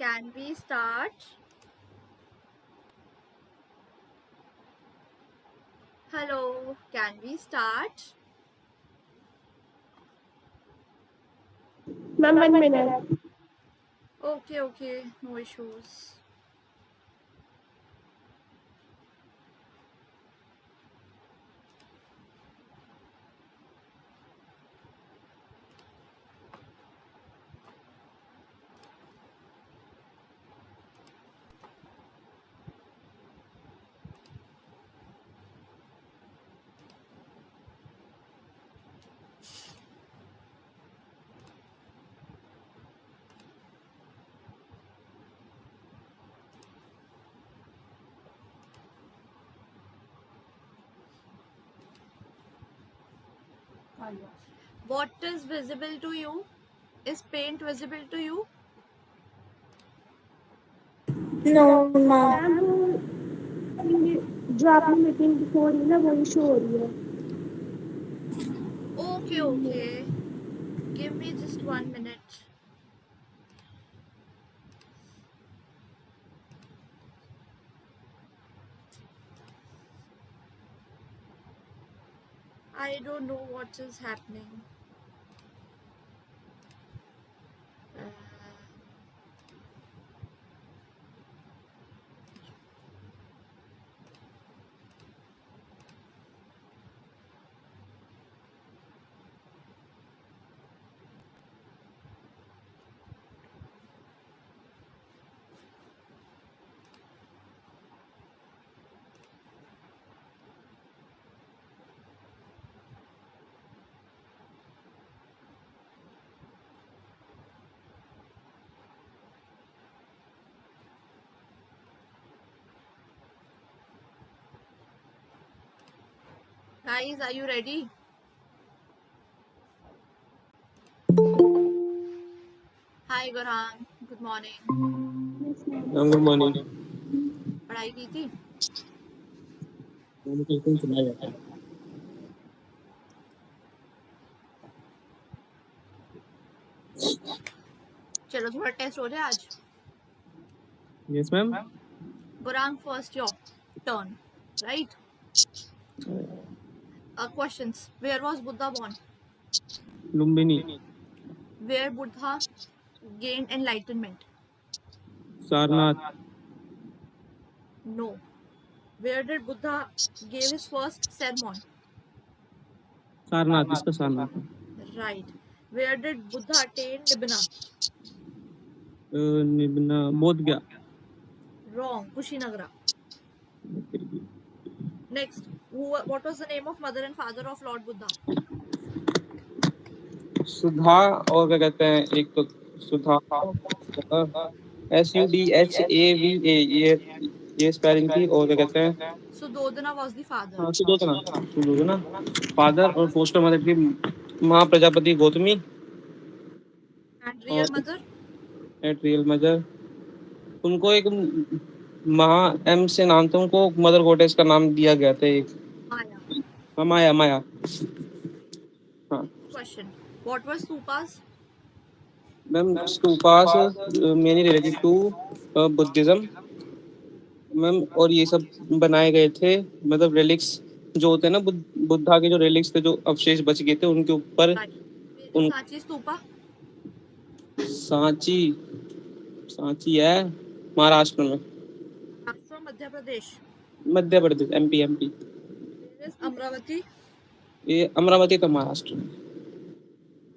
Can we start? Hello, can we start? Ma'am, 1 minute. Okay, no issues. What is visible to you? Is paint visible to you? No ma'am. Ma'am जो आपने meeting हो रही है ना वही show हो रही है। Okay. Give me just 1 minute. I don't know what is happening. Guys, are you ready? Hi Gurhan, good morning. Good morning. पढ़ाई की थी? कम्युनिकेशन चला जाता है। चलो थोड़ा टेस्ट हो जाए आज। Yes ma'am. Gurhan, first your turn, right? Questions. Where was Buddha born? Lumbini. Where Buddha gained enlightenment? Sarnath. No. Where did Buddha gave his first sermon? Sarnath, इसका Sarnath. Right. Where did Buddha attain Nibbana? निब्ना बोध गया। Wrong. Kushinagara. Next. What was the name of mother and father of Lord Buddha? सुधा और क्या कहते हैं, एक तो सुधा SUDHAVA, ये स्पेलिंग थी। और क्या कहते हैं, Sudodana was the father. हाँ सुदोधना। सुदोधना फादर, और फोस्टर मदर की माँ Prajapati Gautami. And real mother? At real mother, उनको एक महा एम से नाम था, उनको मदर गॉडेस का नाम दिया गया था एक। Maya. हाँ, माया माया। हाँ Question. What were stupas? Ma'am, stupas mainly related to Buddhism ma'am. और ये सब बनाए गए थे, मतलब रिलिक्स जो होते हैं ना, बुद्धा के जो रिलिक्स थे, जो अवशेष बच गए थे, उनके ऊपर। Right. Where is उन Sanchi stupa? सांची, सांची है महाराष्ट्र में। Rashtra, Madhya Pradesh. Madhya Pradesh, MP। Where is Amravati? ये अमरावती तो महाराष्ट्र में।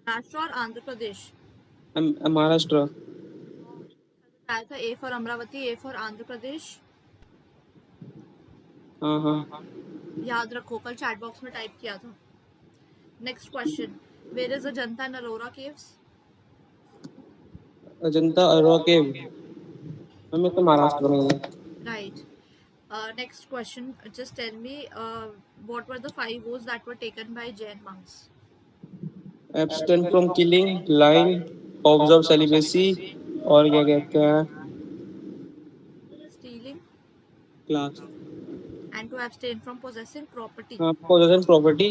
Rashtra or Andhra Pradesh? Maharashtra. बताया था A for Amravati, A for Andhra Pradesh. हाँ हाँ। याद रखो, कल चैट बॉक्स में टाइप किया था। Next question. Where is Ajanta and Ellora caves? Ajanta Ellora cave हमें तो महाराष्ट्र में है। Right. Next question. Just tell me what were the 5 oaths that were taken by Jain monks? Abstain from killing, lying, observe celibacy, और क्या कहते हैं, Stealing class. and to abstain from possessing property. हाँ, possession property.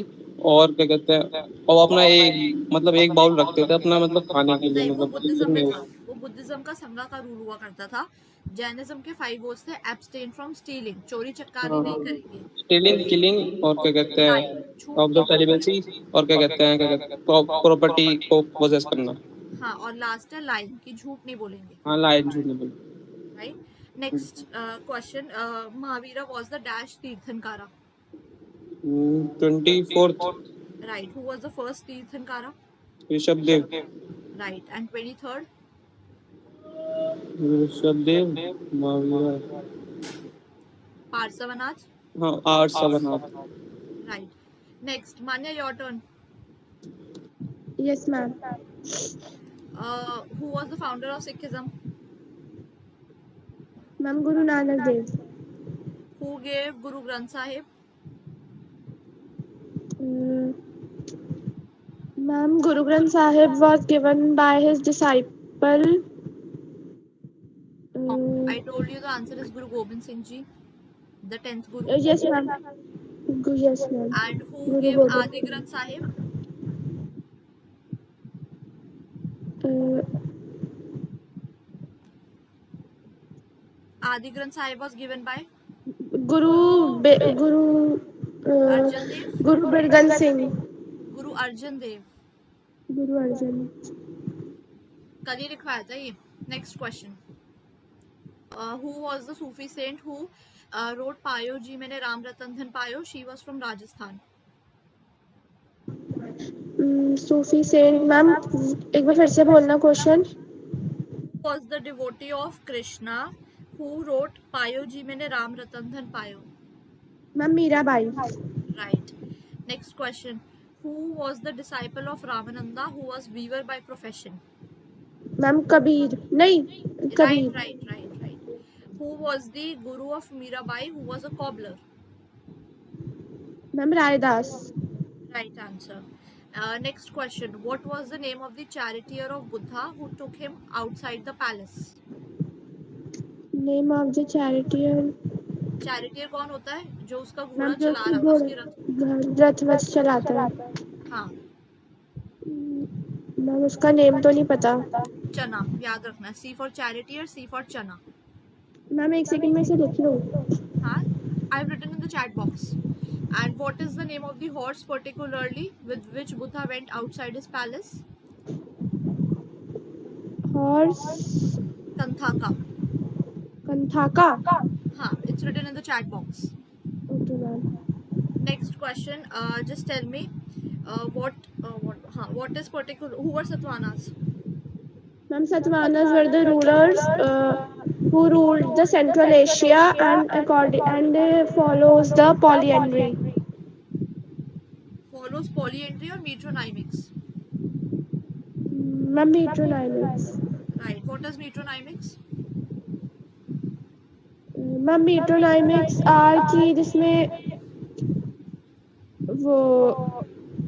और क्या कहते हैं, और अपना एक मतलब एक बाउल रखते थे अपना, मतलब खाने के लिए, नहीं, वो मतलब बुद्धिज्म किचन में में। था. वो देखो बुद्धिज्म का संगा का रूल हुआ करता था, जैनिज्म के 5 वोज थे एब्सटेन फ्रॉम स्टीलिंग, चोरी चकारी नहीं करेंगे, स्टीलिंग, किलिंग और क्या कहते हैं राइट, झूठ ऑफ द नहीं बोलेंगे, सेलिबेसी, और क्या कहते हैं प्रॉपर्टी को पोजेस करना। हाँ, और लास्ट है लाइन की झूठ नहीं बोलेंगे, हाँ, लाइन झूठ नहीं बोलना। Right. Next question, Mahavira was the dash Tirthankara, 24th right, who was the first Tirthankara, Rishabhdev, right, and 23rd Rishabhdev, Mahavira, Parshvanath, हाँ आर सवनाथ। Right. Next Manya, your turn. Yes, ma'am. Who was the founder of Sikhism? Ma'am, Guru Nanak Dev. Who gave Guru Granth Sahib? Ma'am, Guru Granth Sahib was given by his disciple. I told you the answer is Guru Gobind Singh Ji, the 10th Guru. Yes, ma'am. Yes, ma'am. And who Guru gave Gobind Adi Singh. Granth Sahib? Adi Granth Sahib was given by Guru Arjan Dev. Guru Birgan Singh. Guru Arjan Dev. Guru Arjan. कल ही लिखवाया था ये। Next question, who was the Sufi saint who wrote पायो जी मैंने राम रतन धन पायो? She was from Rajasthan. Sufi saint, ma'am, एक बार फिर से बोलना question. Who was the devotee of Krishna who wrote पायो जी मैंने राम रतन धन पायो? Ma'am Mirabai. Right. Next question, who was the disciple of Ramananda who was weaver by profession? Ma'am Kabir, नहीं Kabir. Right. Who was the guru of Mirabai who was a cobbler? Ma'am Raidas. Right answer. Next question, what was the name of the charioteer of Buddha who took him outside the palace? Name of the charioteer. Charioteer कौन होता है? जो उसका घोड़ा ma'am जो चला रहा है, उसके रथ। रथ वथ चलाता है। हाँ, मैम उसका नेम तो नहीं पता। चना याद रखना, C for charioteer, C for चना। मैम एक सेकंड में से लिख लो। हाँ, I've written in the chat box. And what is the name of the horse particularly with which Buddha went outside his palace? Horse Kanthaka. कंथाका। हाँ, it's written in the chat box. Okay ma'am. Next question, just tell me what is particular, who were Satvanas? Ma'am Satavahanas were the rulers who ruled the Central Asia and follows the polyandry. Follows polyandry or metronymics? Ma'am metronymics. Right, what is metronymics? Ma'am metronymics are की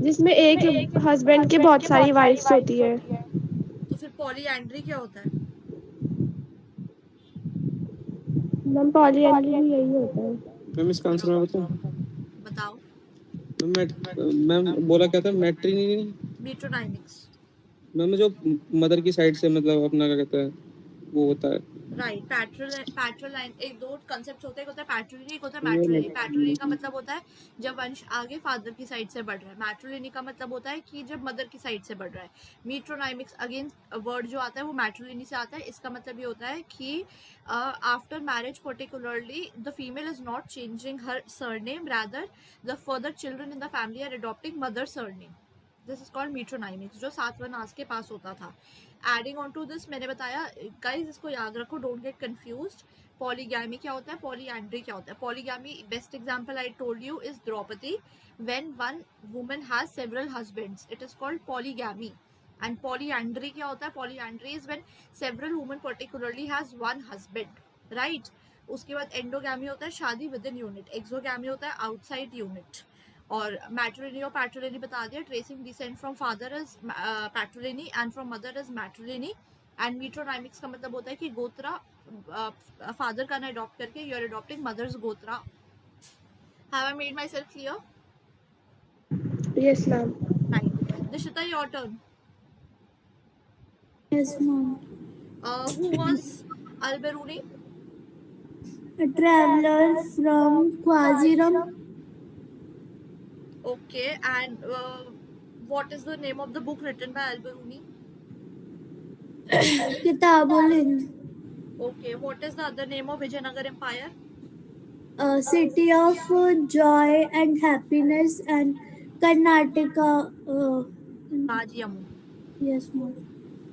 जिसमें एक husband के बहुत सारी wives होती है। तो फिर पॉलीएंड्री क्या होता है? मैम पॉलीएंड्री भी यही होता है। मैम इसका आंसर मैं बताऊं? बताओ। मैम बोला क्या था? मैट्रिनी, metronymics. मैम जो मदर की साइड से मतलब अपना क्या कहते हैं वो होता है। राइट, पैट्रोलाइन, एक दो कंसेप्ट होते हैं, एक होता है पैट्रोलिनी, एक होता है मैट्रिलिनी। पैट्रोलिनी का मतलब होता है जब वंश आगे फादर की साइड से बढ़ रहा है। मैट्रिलिनी का मतलब होता है कि जब मदर की साइड से बढ़ रहा है। मीट्रोनाइमिक्स अगेन वर्ड जो आता है वो मैट्रिलिनी से आता है। इसका मतलब ये होता है कि after marriage particularly the female is not changing her surname, rather the further children in the family are adopting mother surname. This is called matronymics, जो सातवां नास के पास होता था। एडिंग ऑन टू दिस, मैंने बताया गाइज, इसको याद रखो, डोंट गेट कंफ्यूज्ड। पॉलीगैमी क्या होता है, पॉलीएंड्री क्या होता है? Polygamy, best example I told you is Draupadi. When one woman has several husbands, it is called polygamy. And polyandry क्या होता है? Polyandry is when several woman particularly has one husband, right. उसके बाद एंडोगैमी होता है शादी विद इन यूनिट, एक्सोगैमी होता है आउटसाइड यूनिट। और मैट्रिलिनी और पैट्रिलिनी बता दिया। Tracing descent from father is patriliny and from mother is matriliny. And matronymics का मतलब होता है कि गोत्रा फादर का ना अडॉप्ट करके you are adopting mothers gotra. Have I made myself clear? Yes ma'am. Right, Dishita your turn. Yes, ma'am. Who was Al-Biruni? A traveler from Quasiram. Okay, and what is the name of the book written by Al-Biruni? Kitabul Hind. Okay, what is the other name of Vijayanagar Empire? A city of joy and happiness and Karnataka. Rajiamu. Yes, ma'am.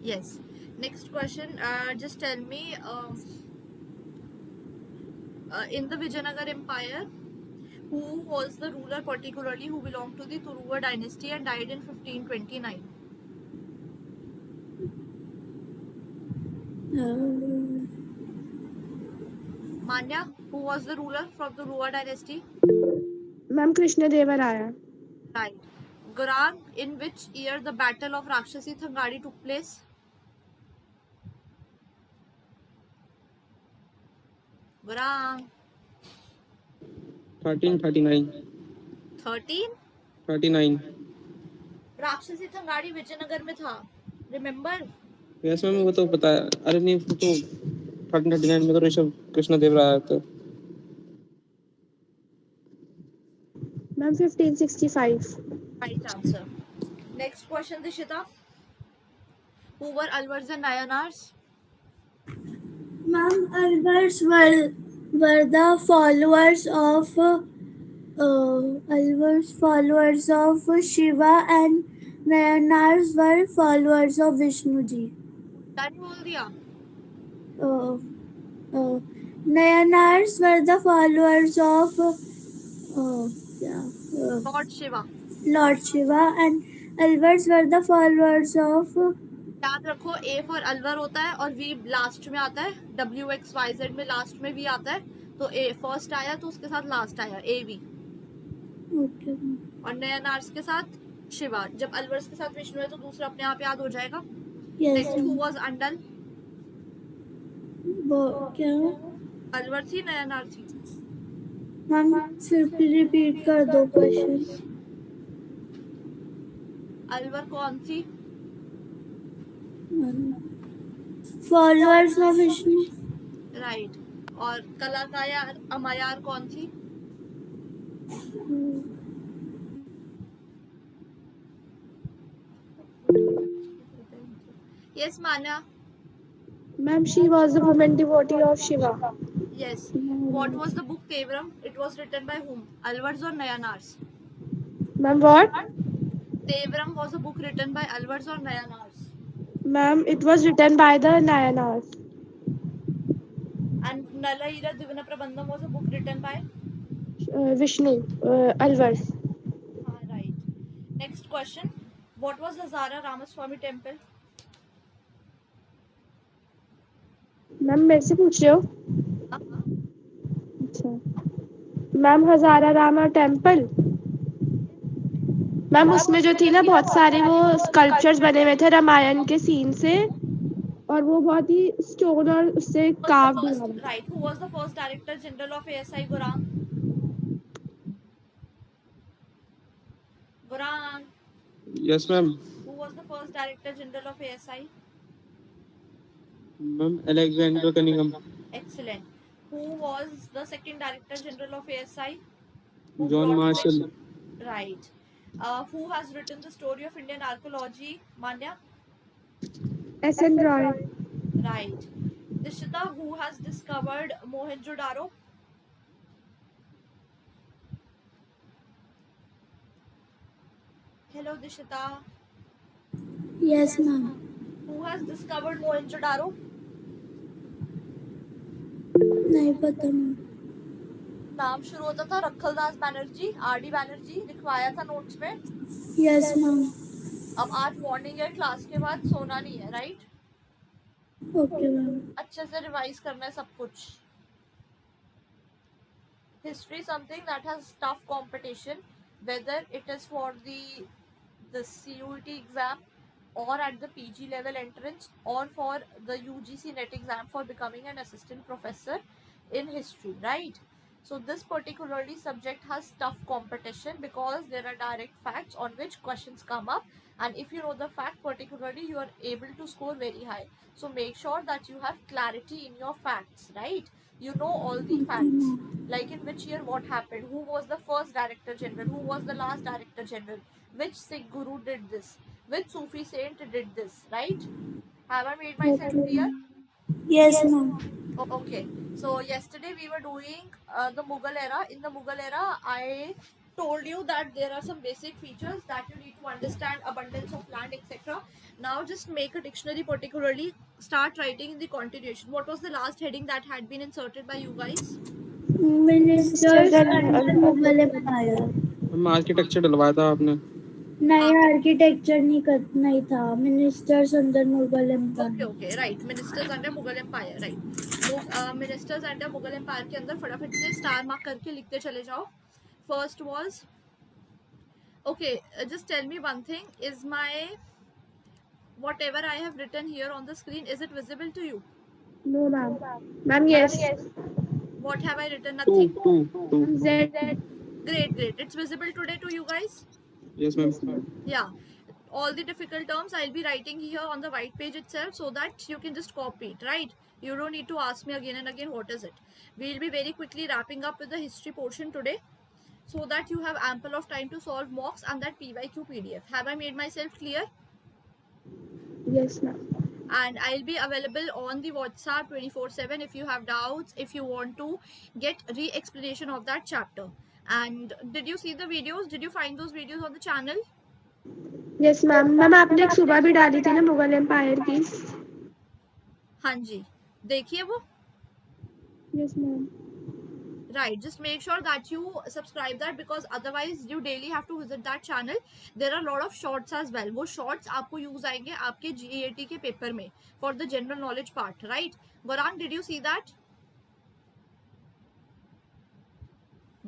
Yes. Next question. Just tell me, in the Vijayanagar Empire, who was the ruler particularly who belonged to the Turuva dynasty and died in 1529? Manya, who was the ruler from the Turuva dynasty? Ma'am, Krishna Deva Raya. Right. Gurang, in which year the battle of Rakshasi Thangadi took place? Gurang. 1339. 13? 39. राक्षसी थंगाड़ी विजयनगर में था. Remember? Yes ma'am, वो तो पता है. अरे नहीं, वो तो 1339 में तो ऋषभ कृष्ण देव राय था. Ma'am, 1565. Right answer. Next question, Dishita. Who were Alwars and Nayanars? Ma'am, Alvars were the followers of Shiva and Nayanars were followers of Vishnu ji. Done बोल दिया. Nayanars were the followers of Lord Shiva. Lord Shiva and Alvars were the followers of याद रखो, A for Alwar होता है और V last में आता है. WXYZ में लास्ट में V आता है. तो A फर्स्ट आया तो उसके साथ लास्ट आया AV. okay. और नयनार्स के साथ शिवा. जब अलवर्स के साथ विष्णु है तो दूसरा अपने आप याद हो जाएगा. Yes. Next, who was Andal? क्या अलवर थी, नयनार थी? मैम फिर रिपीट कर दो क्वेश्चन. अलवर कौन थी? Followers of Vishnu. राइट. और कलाकायार अमायार कौन थी? Yes Manya. Ma'am, she was the woman devotee of Shiva. Yes. What was the book Tevram? It was written by whom? Alvars or Nayanars? Ma'am, what? Tevram was a book written by Alvars or Nayanars? Ma'am, it was written by the Nayanars. And Nalaira Divina Prabandham was a book written by? Vishnu, Alvars. Right. Next question. What was the Zara Ramaswamy temple? Ma'am मेरे से पूछ रहे हो? अच्छा ma'am, हजारा Rama temple. Ma'am उसमें जो थी ना, बहुत सारे वो स्कल्पचर्स बने हुए थे रामायण के सीन से, और वो बहुत ही स्टोन और उससे कार्व हुआ. Right. Who was the first Director General of ASI, Gurang? Gurang. Yes ma'am. Who was the first Director General of ASI? Ma'am Alexander Cunningham. Excellent. Who was the second Director General of ASI? John Marshall. Right. Who has written the story of Indian archaeology? Manya? S.N. Roy. Right. Dishita, who has discovered Mohenjo-daro? Hello, Dishita. Yes, ma'am. Who has discovered Mohenjo-daro? नहीं पता ma'am. नाम शुरू होता था रखलदास Banerjee, RD Banerjee, लिखवाया था notes में. Yes, ma'am. अब आज मॉर्निंग है, क्लास के बाद सोना नहीं है. राइट. Okay, ma'am. अच्छे से रिवाइज करना है सब कुछ. History something that has tough competition, whether it is for the CUET exam or at the PG level entrance or for the UGC NET exam for becoming an assistant professor in history, right? So this particularly subject has tough competition because there are direct facts on which questions come up, and if you know the fact particularly, you are able to score very high. So make sure that you have clarity in your facts, right? You know all the Okay, facts, ma'am. like in which year what happened, who was the first director general, who was the last director general, which Sikh guru did this, which Sufi saint did this, right? Have I made myself Okay, clear? ma'am. Yes, ma'am. Okay, so yesterday we were doing the Mughal era. In the Mughal era, I told you that there are some basic features that you need to understand: abundance of land, etc. Now, just make a dictionary, particularly start writing in the continuation. What was the last heading that had been inserted by you guys? Ministers Ministers and under Mughal Empire. Ma'am architecture डलवाया था आपने। नहीं, architecture नहीं था। Ministers under Mughal empire. Okay, right. Ministers under Mughal Empire, right. Ministers under Mughal Empire के अंदर फटाफट से स्टार मार्क करके लिखते चले जाओ. First was, okay, just tell me one thing. Is my whatever I have written here on the screen, is it visible to you? No, ma'am. Ma'am, yes. What have I written? Two Nothing. Two two Ma'am, Z. Great. It's visible today to you guys? Yes ma'am. Yes, ma'am. Yeah. All the difficult terms I'll be writing here on the white page itself, so that you can just copy it, right? You don't need to ask me again and again what is it. We'll be very quickly wrapping up with the history portion today, so that you have ample of time to solve mocks and that PYQ PDF. Have I made myself clear? Yes, ma'am. And I'll be available on the WhatsApp 24/7 if you have doubts, if you want to get re-explanation of that chapter. And did you see the videos? Did you find those videos on the channel? Yes, ma'am. Ma'am आपने एक सुबह भी डाली थी ना Mughal empire की? हाँ जी, देखिए वो. Yes, ma'am. Right, just make sure that you subscribe that, because otherwise you daily have to visit that channel. There are a lot of shorts as well. वो shorts आपको use आएंगे आपके GAT के paper में for the general knowledge part, right? Gorang, did you see that?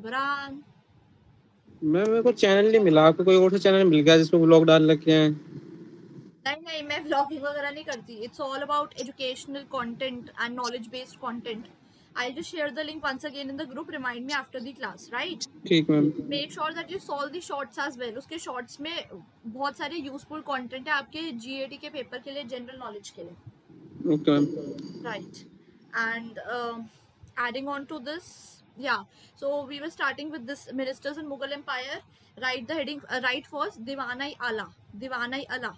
Gorang. Ma'am मेरे को channel नहीं मिला, आपको कोई और सा चैनल मिल गया जिसमें व्लॉग डाल रखे हैं? नहीं, मैं vlogging वगैरह नहीं करती. It's all about educational content and knowledge based content. I'll just share the link once again in the group. Remind me after the class, right? ठीक ma'am. Make sure that you solve the shorts as well. उसके shorts में बहुत सारे useful content है आपके GAT के paper के लिए, general knowledge के लिए. Okay ma'am. Right. And adding on to this, yeah. So we were starting with this ministers in Mughal Empire. Write the heading. Write first Diwanai Ala. Diwanai Ala.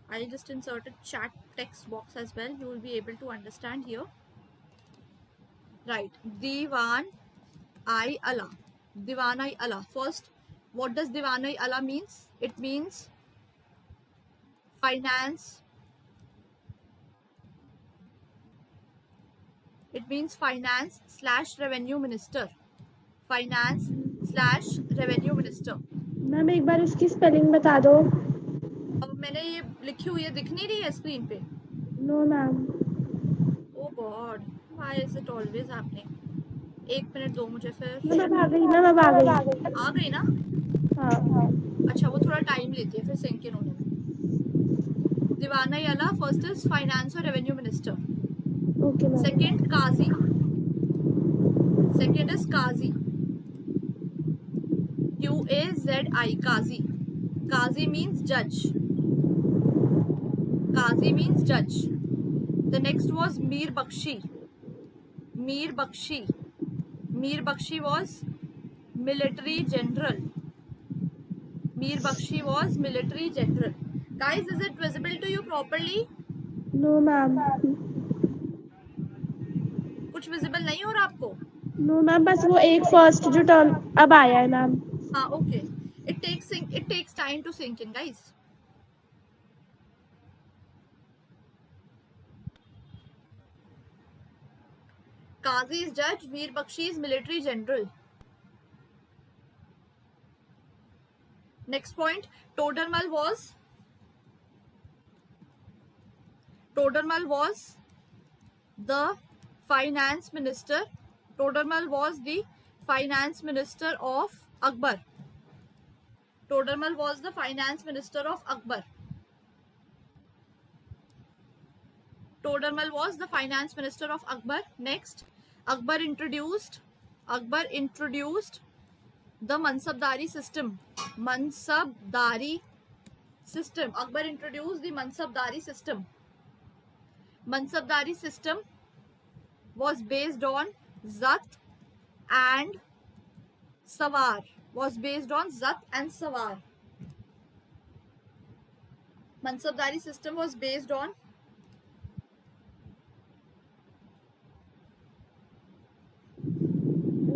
I'll just insert a chat text box as well. You will be able to understand here. Right. Diwan-i Ala. Diwan-i Ala. First, what does Diwan-i Ala means? It means finance. It means finance/revenue minister. Finance/revenue minister. Ma'am एक बार इसकी spelling बता दो. अब मैंने ये लिखी हुई है, दिख नहीं रही है स्क्रीन पे? No, ma'am. Oh God, why is it always happening? एक मिनट दो मुझे फिर. मैम अब आ गई. मैम अब आ गई. आ गई ना? हाँ. अच्छा, वो थोड़ा टाइम लेती है फिर सिंक इन होने में. दीवाना याला फर्स्ट इज फाइनेंस और revenue minister. Okay, ma'am. Second, Qazi. Second is Qazi. QAZI, Qazi. Qazi means judge. Qazi means judge. The next was Mir Bakshi. Mir Bakshi. Mir Bakshi was military general. Mir Bakshi was military general. Guys, is it visible to you properly? No, ma'am. कुछ visible नहीं हो रहा आपको? No, ma'am. बस वो एक first जो term अब आया है मैम. हाँ, okay. It takes time to sink in, guys. Qazi is judge, Mir Bakshi is military general. Next point, Todermal was the finance minister. Todermal was the finance minister of Akbar. Todermal was the finance minister of Akbar. Todermal was the finance minister of Akbar. Next, Akbar introduced Akbar introduced the Mansabdari system. Mansabdari system. Akbar introduced the Mansabdari system. Mansabdari system was based on Zat and Sawar. Was based on Zat and Sawar. Mansabdari system was based on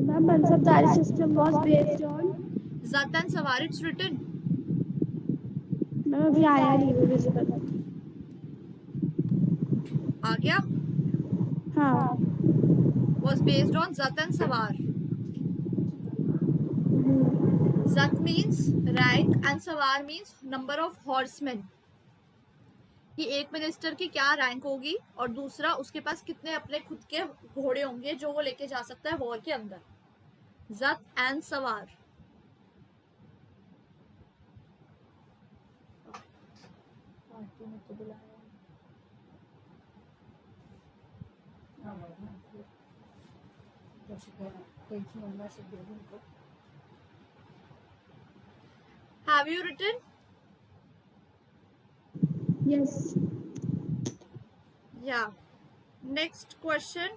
Ma'am, Mansabdari system was based on. Zat and Sawar. It's written. Ma'am अभी आया नहीं वो visible. आ गया. हाँ. Was based on Zat and Sawar. Zat means rank and Sawar means number of horsemen. कि एक minister की क्या रैंक होगी और दूसरा उसके पास कितने अपने खुद के घोड़े होंगे जो वो लेके जा सकता है वॉर के अंदर. Zat and Sawar. Have you written? Yes. Yeah. Next question.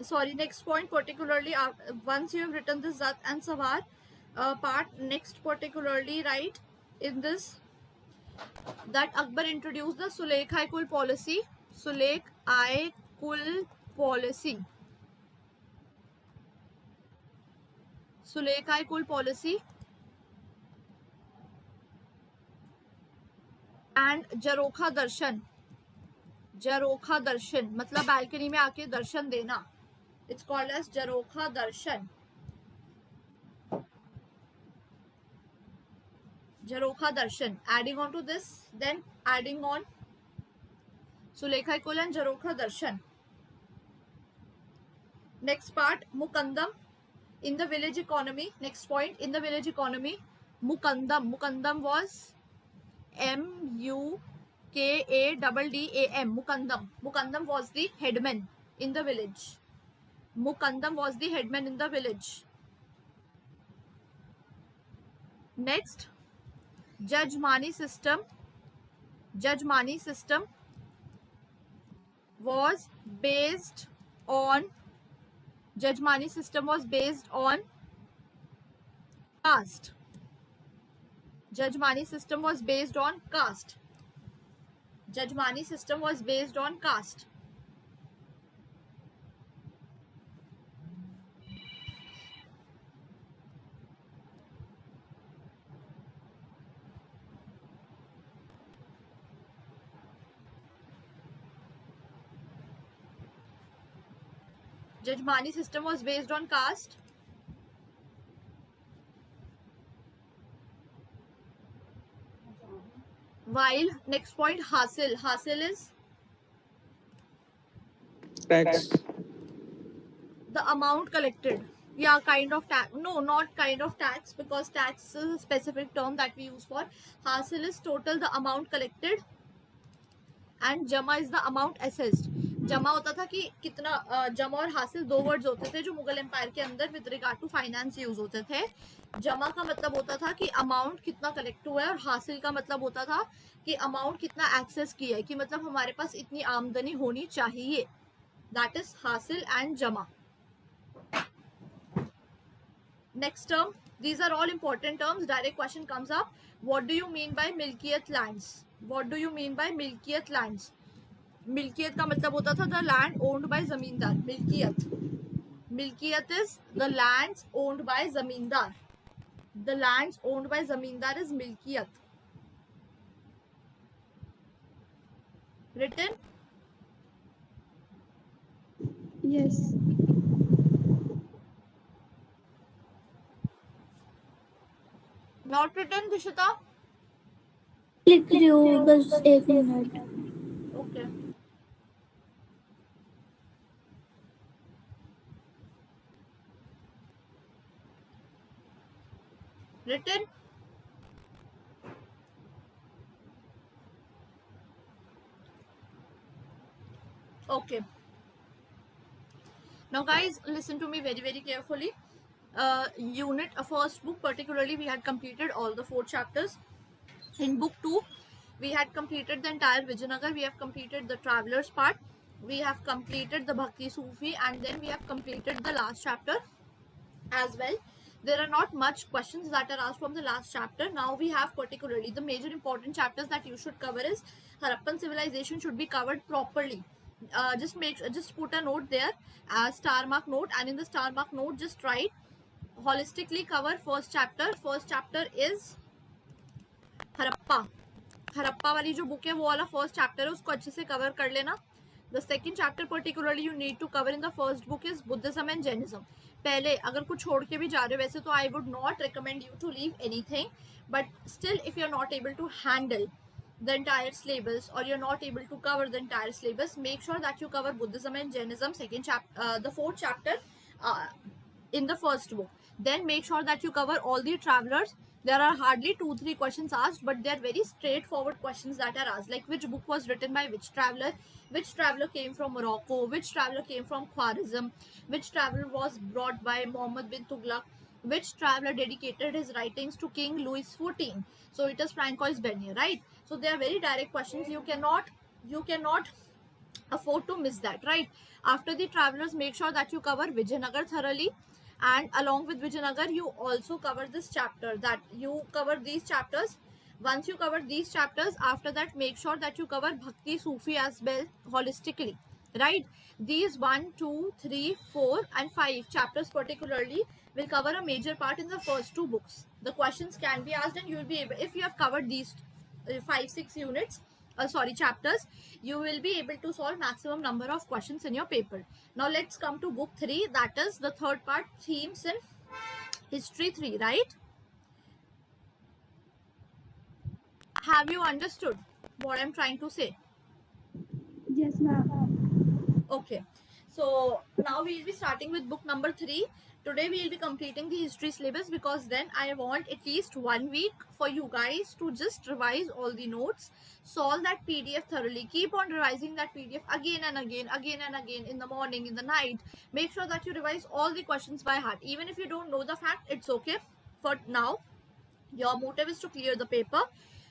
Sorry, next point particularly once you have written this Zat and Sawar part, next particularly write in this that Akbar introduced the Sulaik-i-Kul policy. Sulaik-i-Kul policy. Sulaik-i-Kul policy and Jarokha Darshan. Jarokha Darshan मतलब balcony में आके दर्शन देना. It's called as Jarokha Darshan. Jarokha Darshan. Adding on to this, then adding on Sulaik-i-Kul and Jarokha Darshan. Next part, Mukandam in the village economy. Next point, in the village economy, Mukandam. Mukandam was Mukaddam. Mukandam. Mukandam was the headman in the village. Mukandam was the headman in the village. Next, Jajmani system. Jajmani system was based on. Jajmani system was based on caste. Jajmani system was based on caste. Jajmani system was based on caste. Jajmani system was based on caste. While next point, Hasil. Hasil is Tax. the amount collected. Yeah, kind of tax. No, not kind of tax because tax is a specific term that we use for. Hasil is total the amount collected and Jama is the amount assessed. जमा होता था कि कितना जमा और हासिल दो words होते थे जो मुगल एम्पायर के अंदर with regard to finance use होते थे. जमा का मतलब होता था कि अमाउंट कितना कलेक्ट हुआ है और हासिल का मतलब होता था कि अमाउंट कितना एक्सेस किया है, कि मतलब हमारे पास इतनी आमदनी होनी चाहिए. दैट इज हासिल एंड जमा. Next term, these are all important terms. Direct question comes up. What do you mean by milkiyat lands? What do you mean by milkiyat lands? मिल्कियत का मतलब होता था the land owned by zamindar. मिल्कियत. मिल्कियत is the lands owned by zamindar. The lands owned by zamindar is मिल्कियत. Written? Yes. Not written, Dishita? लिख रही हूँ बस 1 minute. Okay. Written? Okay. Now, guys, listen to me very, very carefully. First book particularly, we had completed all the 4 chapters. In book 2, we had completed the entire Vijayanagar. We have completed the travelers part. We have completed the Bhakti Sufi, and then we have completed the last chapter as well. There are not much questions that are asked from the last chapter. Now we have particularly the major important chapters that you should cover is Harappan civilization should be covered properly. Just put a note there, a star mark note, and in the star mark note just write holistically cover first chapter. First chapter is Harappa. Harappa वाली जो book है वो वाला first chapter है, उसको अच्छे से cover कर लेना. The second chapter particularly you need to cover in the first book is Buddhism and Jainism. पहले अगर कुछ छोड़ के भी जा रहे हो वैसे तो I would not recommend you to leave anything, but still if you are not able to handle the entire syllabus or you're not able to cover the entire syllabus, make sure that you cover Buddhism and Jainism the fourth chapter in the first book. Then make sure that you cover all the travelers. There are hardly 2-3 questions asked, but they are very straightforward questions that are asked, like which book was written by which traveler came from Morocco, which traveler came from Khwarizm, which traveler was brought by Muhammad bin Tughlaq, which traveler dedicated his writings to King Louis XIV. So it is Francois Bernier, right? So they are very direct questions. You cannot afford to miss that, right? After the travelers, make sure that you cover Vijayanagar thoroughly, and along with Vijayanagar you also cover this chapter, that you cover these chapters. Once you cover these chapters, after that make sure that you cover Bhakti Sufi as well holistically, right? These 1, 2, 3, 4 and 5 chapters particularly will cover a major part in the first 2 books. The questions can be asked, and you will be able, if you have covered these 5-6 units chapters, you will be able to solve maximum number of questions in your paper. Now let's come to book 3, that is the third part, themes in history 3, right? Have you understood what I'm trying to say? Yes, ma'am. Okay, so now we will be starting with book number 3. Today we will be completing the history syllabus, because then I want at least 1 week for you guys to just revise all the notes, solve that PDF thoroughly, keep on revising that PDF again and again in the morning, in the night. Make sure that you revise all the questions by heart. Even if you don't know the fact, it's okay. For now, your motive is to clear the paper.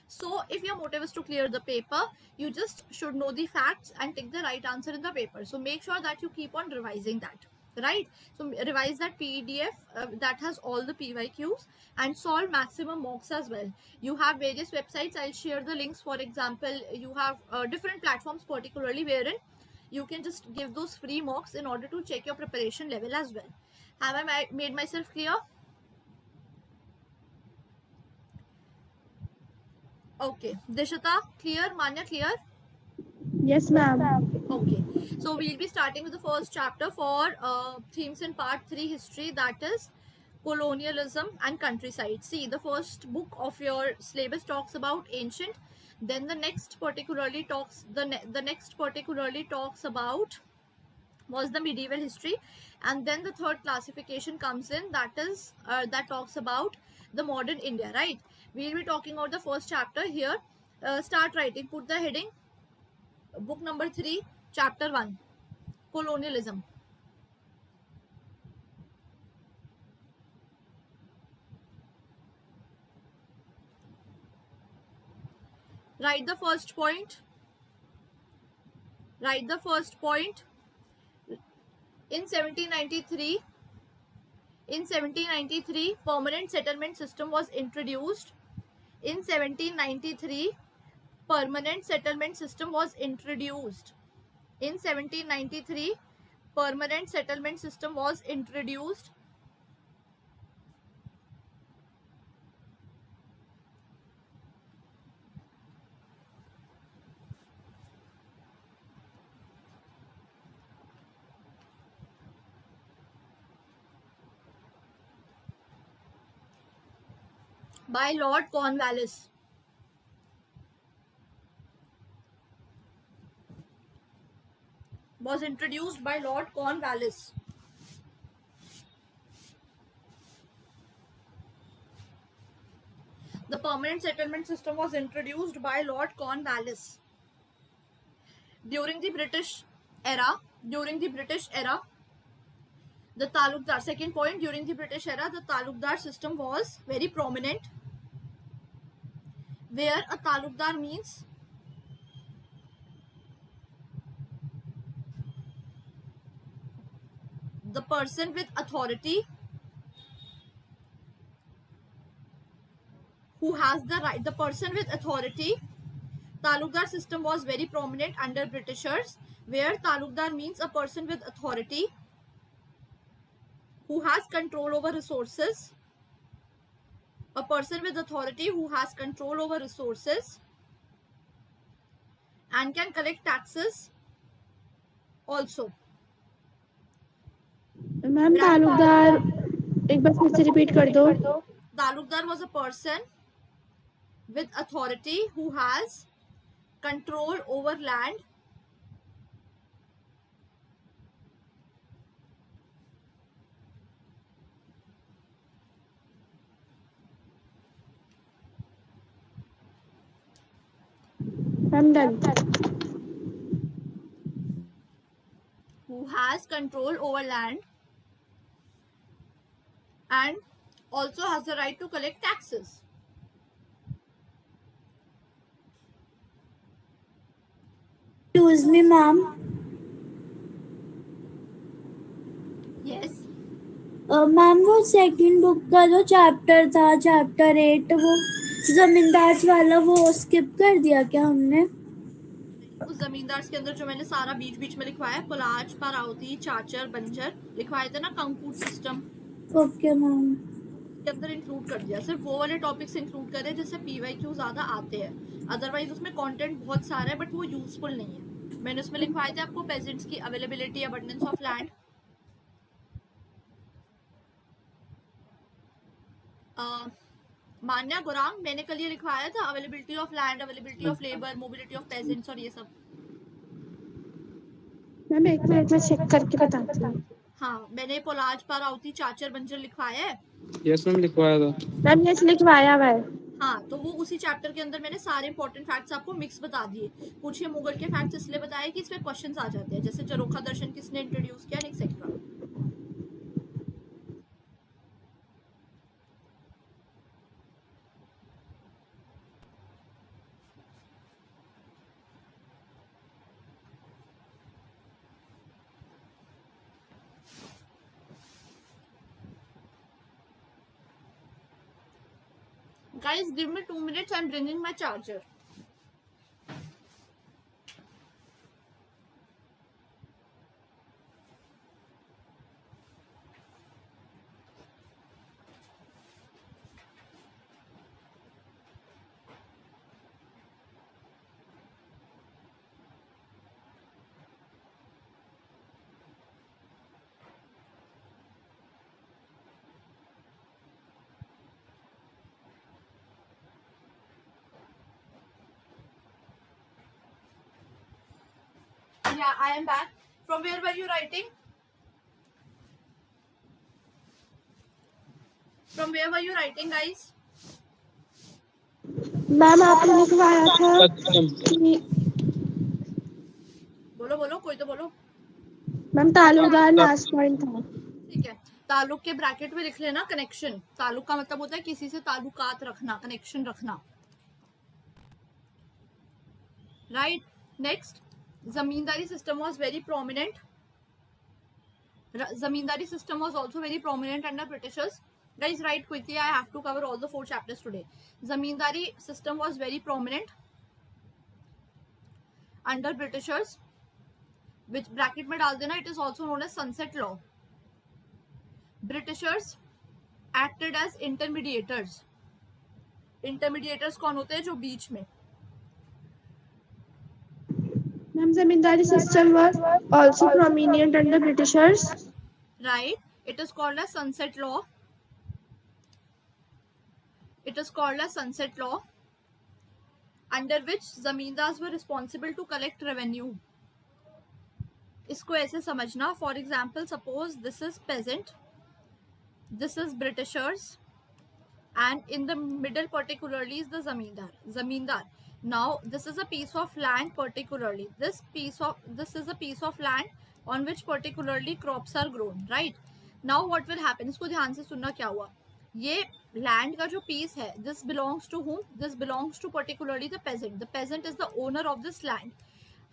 So if your motive is to clear the paper, you just should know the facts and take the right answer in the paper. So make sure that you keep on revising that, right? So revise that PDF that has all the PYQs, and solve maximum mocks as well. You have various websites, I'll share the links. For example, you have different platforms particularly wherein you can just give those free mocks in order to check your preparation level as well. Have I made myself clear? Okay, Dishita, clear? Manya, clear? Yes, ma'am. Okay, so we'll be starting with the first chapter for themes in part 3 history, that is colonialism and countryside. See, the first book of your syllabus talks about ancient, then the next particularly talks about was the medieval history, and then the third classification comes in, that is that talks about the modern India, right? We'll be talking about the first chapter here. Start writing, put the heading book number 3 chapter 1 colonialism. Write the first point. In 1793 permanent settlement system was introduced. In 1793 permanent settlement system was introduced. In 1793 permanent settlement system was introduced. By Lord Cornwallis. Was introduced by Lord Cornwallis. The permanent settlement system was introduced by Lord Cornwallis. During the British era, The talukdar, second point, during the British era, the talukdar system was very prominent, where a talukdar means the person with authority who has the right, the person with authority. Talukdar system was very prominent under Britishers, where talukdar means a person with authority who has control over resources, a person with authority who has control over resources and can collect taxes also. Ma'am Talukdar एक बार फिर से repeat कर दो. Talukdar was a person with authority who has control over land ma'am done. who has control over land and also has the right to collect taxes. Excuse me, ma'am. Yes. Ma'am वो second book का जो chapter था, chapter 8, वो जमींदार वाला, वो skip कर दिया क्या हमने? उस जमींदार के अंदर जो मैंने सारा बीच बीच में लिखवाया है, पलाज, परावती, चाचर, बंजर लिखवाए थे ना, कंकूट सिस्टम, ओके मैम. के अंदर इंक्लूड कर दिया. सिर्फ वो वाले टॉपिक्स इंक्लूड करे जिससे PYQ ज्यादा आते हैं, अदरवाइज उसमें कंटेंट बहुत सारा है बट वो यूजफुल नहीं है. मैंने उसमें लिखवाए थे आपको पेजेंट्स की अवेलेबिलिटी, अबंडेंस ऑफ लैंड, मान्या गुरांग, मैंने कल ये लिखवाया था, availability of land, availability of labour, mobility of pageants और ये सब. मैम एक मिनट में चेक करके बताती हूँ. हाँ, मैंने पोलाज, परावती, चाचर, बंजर लिखवाया है. यस मैम लिखवाया था. मैम यस लिखवाया हुआ है. हाँ, तो वो उसी चैप्टर के अंदर मैंने सारे इंपॉर्टेंट फैक्ट्स आपको मिक्स बता दिए. कुछ ये मुगल के फैक्ट्स इसलिए बताए कि इसमें क्वेश्चंस आ जाते हैं, जैसे जरोखा दर्शन किसने इंट्रोड्यूस किया, etcetera. Guys, give me 2 minutes. I'm bringing my charger. Yeah, I am back. From where were you writing? From where were you writing, guys? Ma'am आपने लिखवाया था कि बोलो बोलो, कोई तो बोलो. मैम तालुकदार लास्ट पॉइंट था. ठीक है, ताल्लुक के ब्रैकेट में लिख लेना कनेक्शन. ताल्लुक का मतलब होता है किसी से ताल्लुकात रखना, कनेक्शन रखना. Right. Next, zamindari system was very prominent. Zamindari system was also very prominent under Britishers. Guys, write quickly. I have to cover all the 4 chapters today. Zamindari system was very prominent under Britishers, which bracket में डाल देना. It is also known as sunset law. Britishers acted as intermediators. Intermediators कौन होते हैं? जो बीच में. Ma'am zamindari system was also prominent under Britishers. Right. It is called as sunset law. It is called as sunset law, under which zamindars were responsible to collect revenue. इसको ऐसे समझना. For example, suppose this is peasant, this is Britishers, and in the middle particularly is the zamindar. Zamindar. Now this is a piece of land particularly. This is a piece of land on which particularly crops are grown, right? Now what will happen, इसको ध्यान से सुनना क्या हुआ। ये land का जो piece है, this belongs to whom? This belongs to particularly the peasant. The peasant is the owner of this land.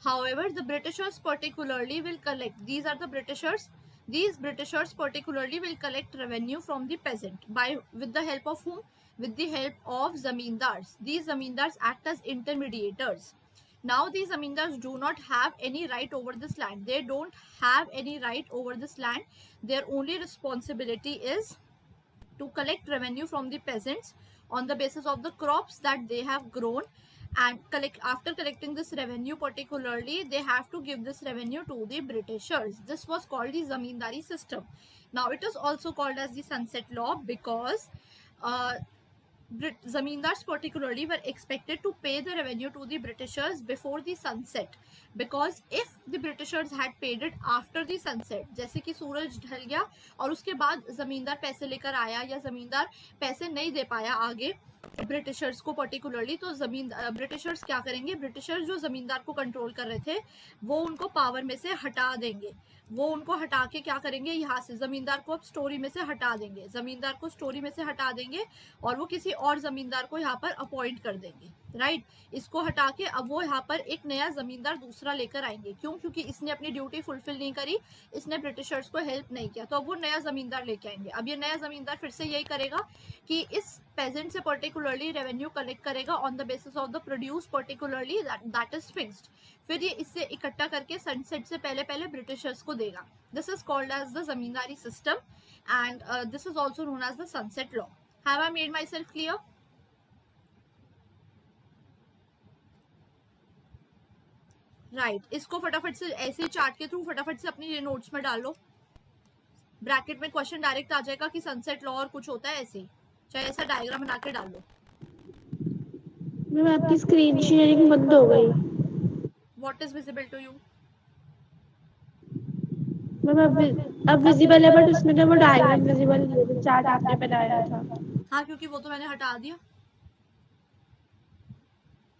However, the Britishers particularly will collect, these are the Britishers, these Britishers particularly will collect revenue from the peasant by, with the help of whom? With the help of zamindars. These zamindars act as intermediators. Now these zamindars do not have any right over this land. They don't have any right over this land. Their only responsibility is to collect revenue from the peasants on the basis of the crops that they have grown, and collect, after collecting this revenue particularly, they have to give this revenue to the Britishers. This was called the zamindari system. Now it is also called as the sunset law because zamindars particularly were expected to pay the revenue to the Britishers before the sunset, because if the Britishers had paid it after the sunset, जैसे कि सूरज ढल गया और उसके बाद जमींदार पैसे लेकर आया या जमींदार पैसे नहीं दे पाया आगे ब्रिटिशर्स को पर्टिकुलरली, तो ब्रिटिशर्स क्या करेंगे, ब्रिटिशर्स जो जमींदार को कंट्रोल कर रहे थे वो उनको पावर में से हटा देंगे। वो उनको हटा के क्या करेंगे, यहाँ से जमींदार को अब स्टोरी में से हटा देंगे, जमींदार को स्टोरी में से हटा देंगे और वो किसी और जमींदार को यहाँ पर अपॉइंट कर देंगे, राइट। इसको हटा के अब वो यहाँ पर एक नया जमींदार दूसरा लेकर आएंगे। क्यों? क्योंकि इसने अपनी ड्यूटी फुलफिल नहीं करी, इसने ब्रिटिशर्स को हेल्प नहीं किया, तो अब वो नया जमींदार लेके आएंगे। अब ये नया जमींदार फिर से यही करेगा कि इस पेजेंट से पर्टिकुलरली रेवेन्यू कलेक्ट करेगा on the basis of the produce particularly that is fixed. फिर ये इससे इकट्ठा करके सनसेट से पहले पहले ब्रिटिशर्स को देगा। This is called as the zamindari system and this is also known as the sunset law. Have I made myself clear? Right. इसको फटाफट से ऐसे चार्ट के थ्रू फटाफट से अपनी नोट्स में डाल लो। ब्रैकेट में क्वेश्चन डायरेक्ट आ जाएगा कि सनसेट लॉ और कुछ होता है ऐसे, चाहे ऐसा डायग्राम बना के डाल लो। मैम आपकी स्क्रीन शेयरिंग बंद हो गई। What is visible to you? Ma'am अब विजिबल है, बट उसमें ना वो डायग्राम विजिबल नहीं है, चार्ट आपने बनाया था। हाँ, क्योंकि वो तो मैंने हटा दिया।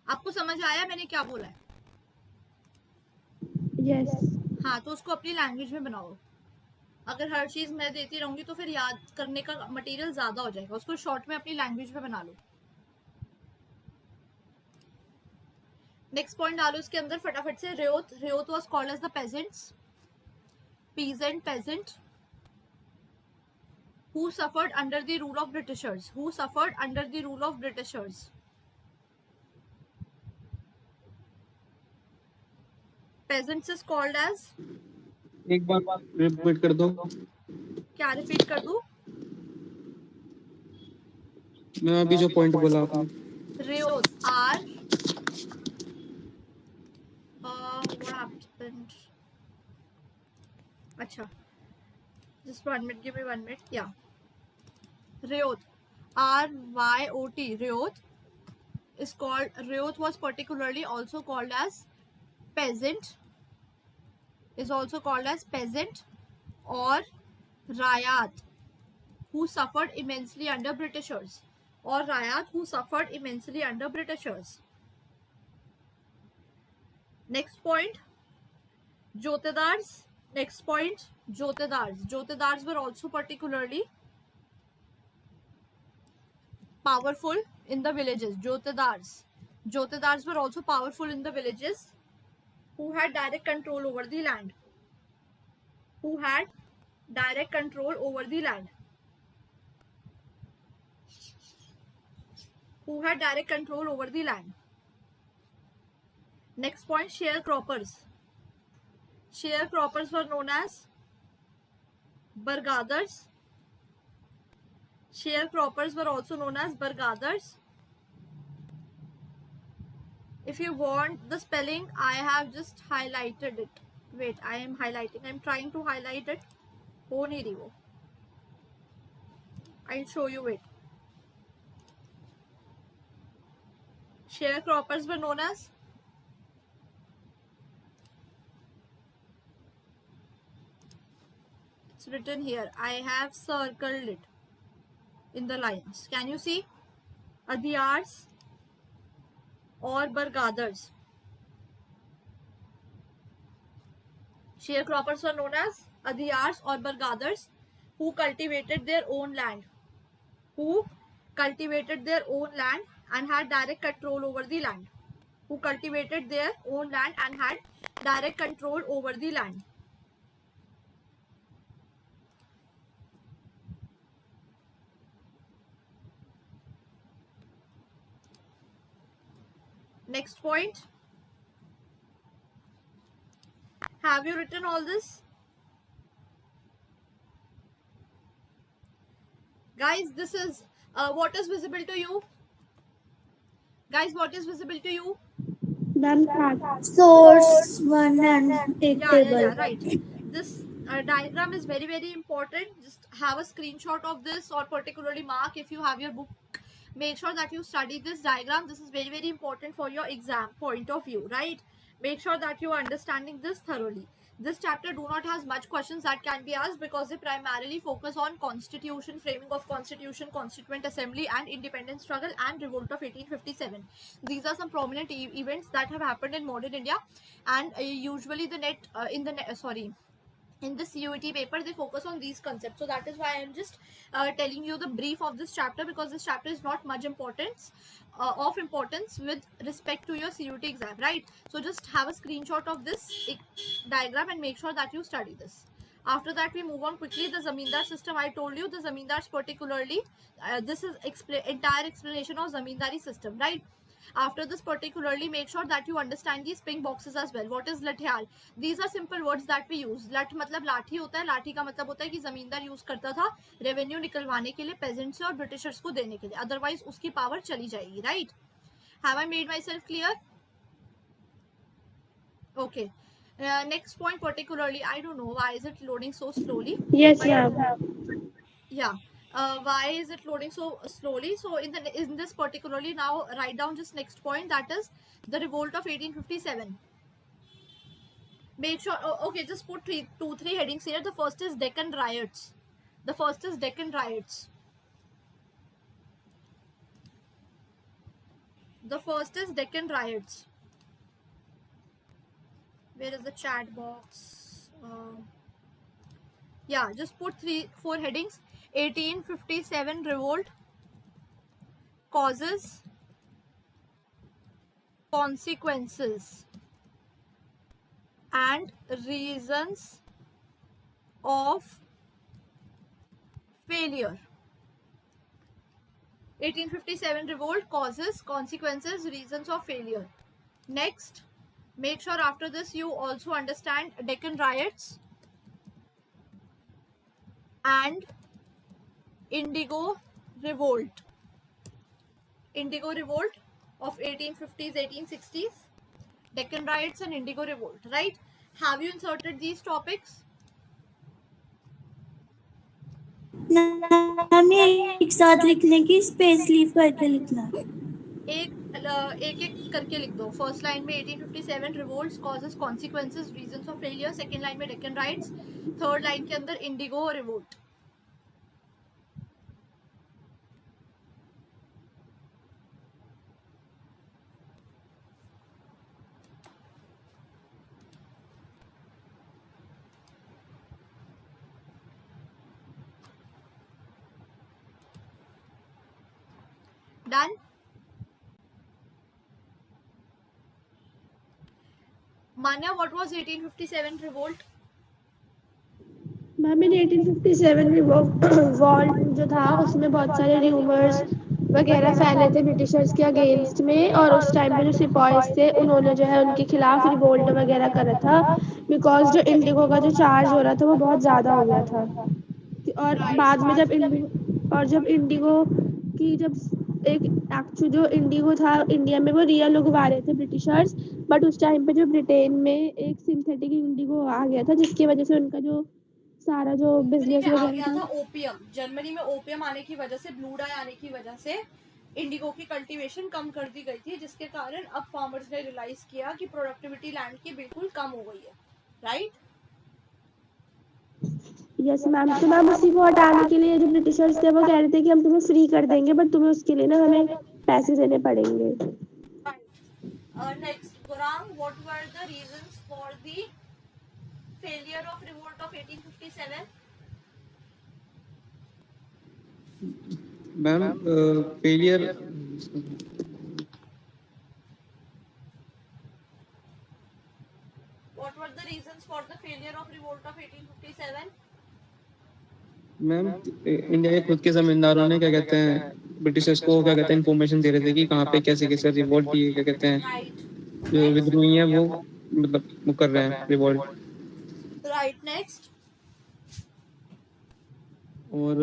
आपको समझ आया मैंने क्या बोला है? यस। हाँ, तो उसको अपनी लैंग्वेज में बनाओ। अगर हर चीज मैं देती रहूंगी तो फिर याद करने का मटेरियल ज्यादा हो जाएगा, उसको शॉर्ट में अपनी लैंग्वेज में बना लो। नेक्स्ट पॉइंट डालो इसके अंदर फटाफट से। Ryot was called as the peasants, peasant who suffered under the rule of Britishers, peasants is called as, एक बार रिपीट कर दो। क्या रिपीट कर दूं? मैं अभी जो पॉइंट बोला आपने। रेयोत are what happened? अच्छा, just 1 minute, give me 1 minute. Yeah, Reyoth, R-Y-O-T, Reyoth is called, Reyoth was particularly also called as peasant, is also called as peasant or Rayat who suffered immensely under Britishers, or Rayat who suffered immensely under Britishers. Next point, Jotedars. Next point, Jotedars. Jotedars were also particularly powerful in the villages. Jotedars were also powerful in the villages, who had direct control over the land. Who had direct control over the land. Who had direct control over the land. Next point, sharecroppers. Sharecroppers were known as Bargadars. Sharecroppers were also known as Bargadars. If you want the spelling, I have just highlighted it. Wait, I am highlighting. I am trying to highlight it. हो नहीं रही वो. I'll show you it. Sharecroppers were known as written here. I have circled it in the lines. Can you see? Adiyars or Bargadars. Sharecroppers were known as Adiyars or Bargadars. who cultivated their own land, who cultivated their own land and had direct control over the land, who cultivated their own land and had direct control over the land. Next point. Have you written all this? Guys, this is what is visible to you? Guys, what is visible to you? Ma'am, fact. Source 1 and a table. Right. This diagram is very, very important. Just have a screenshot of this, or particularly mark if you have your book. Make sure that you study this diagram. This is very, very important for your exam point of view, right? Make sure that you are understanding this thoroughly. This chapter do not has much questions that can be asked because they primarily focus on constitution, framing of constitution, constituent assembly and independence struggle and revolt of 1857. These are some prominent events that have happened in modern India, and usually the in the CUET paper they focus on these concepts. So that is why I am just telling you the brief of this chapter, because this chapter is not much importance with respect to your CUET exam, right? So just have a screenshot of this diagram and make sure that you study this. After that we move on quickly. The zamindar system, I told you the zamindars particularly, this is entire explanation of zamindari system, right? After this particularly, make sure that you understand these pink boxes as well. What is lathiyal? These are simple words that we use. lat मतलब लाठी होता है. लाठी का मतलब होता है कि जमींदार यूज करता था रेवेन्यू निकलवाने के लिए पेजेंट्स और ब्रिटिशर्स को देने के लिए, अदरवाइज उसकी पावर चली जाएगी, right? Have I made myself clear? Okay. Next point particularly, I don't know why is it loading so slowly. Yes, ma'am. Yeah. Why is it loading so slowly? So in this particularly, now write down just next point, that is the revolt of 1857. Make sure, okay, just put two, three headings here. The first is Deccan riots. The first is Deccan riots. The first is Deccan riots. Where is the chat box? Yeah, just put 3-4 headings. 1857 revolt, causes, consequences and reasons of failure. 1857 revolt, causes, consequences, reasons of failure. Next, make sure after this you also understand Deccan riots and Indigo revolt. Indigo revolt of 1850s, 1860s, Deccan riots and Indigo revolt, right? Have you inserted these topics? Ma'am ये एक साथ लिखने की space leave करके लिखना. एक करके लिख दो. फर्स्ट लाइन में 1857 revolts, causes, consequences, reasons of failure. Second line में डेक्कन राइट्स. थर्ड लाइन के अंदर indigo revolt. Done? Manya, what was 1857 revolt? Ma'am in 1857 में वॉल्ट जो था उसमें बहुत सारे र्यूमर्स वगैरह फैले थे ब्रिटिशर्स के अगेंस्ट में, और उस टाइम पे जो सिपाहीज थे उन्होंने जो है उनके खिलाफ रिवोल्ट वगैरह करा था, बिकॉज जो इंडिगो का जो चार्ज हो रहा था वो बहुत ज़्यादा हो गया था. और बाद में जब इंडिगो की एक एक्चुअल जो इंडिगो था इंडिया में वो रियल उगवा रहे थे ब्रिटिशर्स, बट उस टाइम पे जो ब्रिटेन में एक सिंथेटिक इंडिगो आ गया था जिसकी वजह से उनका जो सारा जो बिजनेस आ गया था ओपियम. जर्मनी में ओपियम आने की वजह से, ब्लू डाई आने की वजह से इंडिगो की कल्टीवेशन कम कर दी गई थी, जिसके कारण अब फार्मर्स ने रियलाइज किया कि प्रोडक्टिविटी लैंड की बिल्कुल कम हो गई है, राइट? Yes ma'am. तो मैम उसी को हटाने के लिए जो ब्रिटिशर्स थे वो कह रहे थे कि हम तुम्हें फ्री कर देंगे, बट तुम्हें उसके लिए ना हमें पैसे देने पड़ेंगे. Next, Gaurang, what were the reasons for the failure of revolt of 1857? Ma'am failure What were the reasons for the failure of revolt of 1857? Ma'am India के खुद के जमींदारों ने क्या कहते हैं ब्रिटिशर्स को क्या कहते हैं इन्फॉर्मेशन दे रहे थे कि कहाँ पे कैसे कैसे रिवोल्ट की क्या कहते हैं Right. जो Next. विद्रोही हैं वो मतलब वो कर रहे हैं रिवोल्ट। Right. Next. और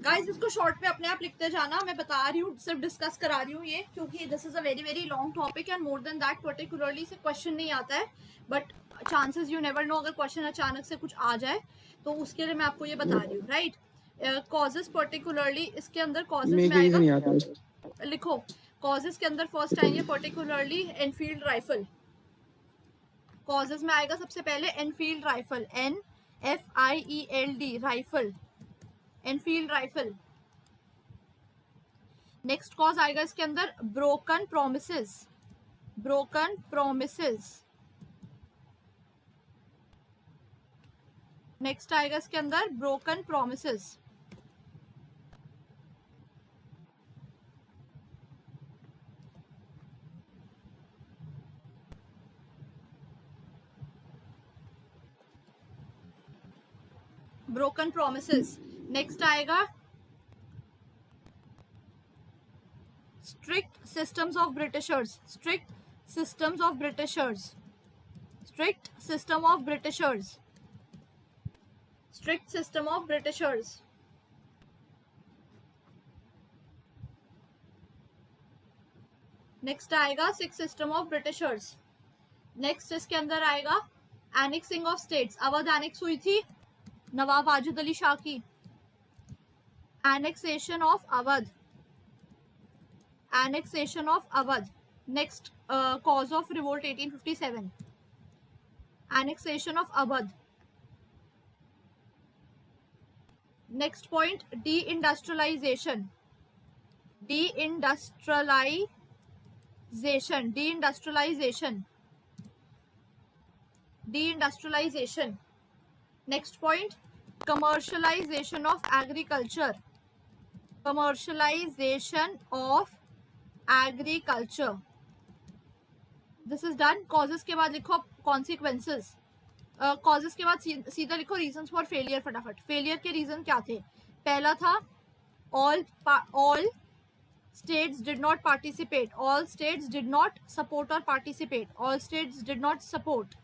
गाइस इसको शॉर्ट में अपने आप लिखते जाना, मैं बता रही हूँ, सिर्फ डिस्कस करा रही हूँ ये, क्योंकि this is a very very long topic and more than that particularly से क्वेश्चन नहीं आता है, but chances you never know, अगर क्वेश्चन अचानक से कुछ आ जाए तो उसके लिए मैं आपको ये बता रही हूँ। राइट, कॉजेस पर्टिकुलरली इसके अंदर कॉजेस में मेरे नहीं आएगा, आता लिखो कॉजेस के अंदर फर्स्ट आएंगे पर्टिकुलरली एनफील्ड राइफल। कॉजेस में आएगा सबसे पहले Enfield rifle, NFIELD rifle, Enfield rifle. Next cause आएगा इसके अंदर broken promises, broken promises. Next आएगा इसके अंदर broken promises. Broken promises. Next आएगा strict systems of Britishers, strict systems of Britishers, strict system of Britishers, strict system of Britishers। Next आएगा six system of Britishers. Next इसके अंदर आएगा annexing of states, Awadh annex हुई थी नवाब वाजिद अली शाह की, annexation of Awadh, annexation of Awadh। Next cause of revolt 1857, annexation of Awadh। Next point deindustrialization, deindustrialization, deindustrialization, deindustrialization। Next point commercialization of agriculture, commercialization of agriculture. This is done. Causes के बाद लिखो consequences, causes के बाद सीधा लिखो reasons for failure. फटाफट failure के reason क्या थे? पहला था all states did not participate, all states did not support और participate, all states did not support,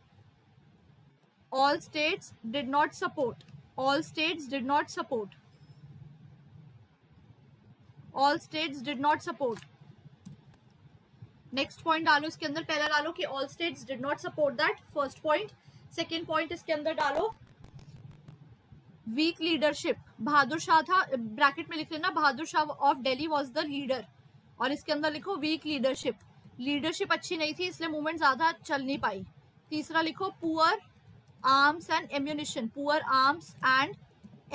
all states did not support, all states did not support, all states did not support. Next point डालो इसके अंदर, पहला डालो कि all states did not support that, first point. Second point इसके अंदर डालो week leadership, Bahadur Shah था, ब्रैकेट में लिख लेना Bahadur Shah of Delhi was the leader, और इसके अंदर लिखो वीक लीडरशिप, लीडरशिप अच्छी नहीं थी इसलिए मूवमेंट ज्यादा चल नहीं पाई। तीसरा लिखो poor arms and ammunition, poor arms and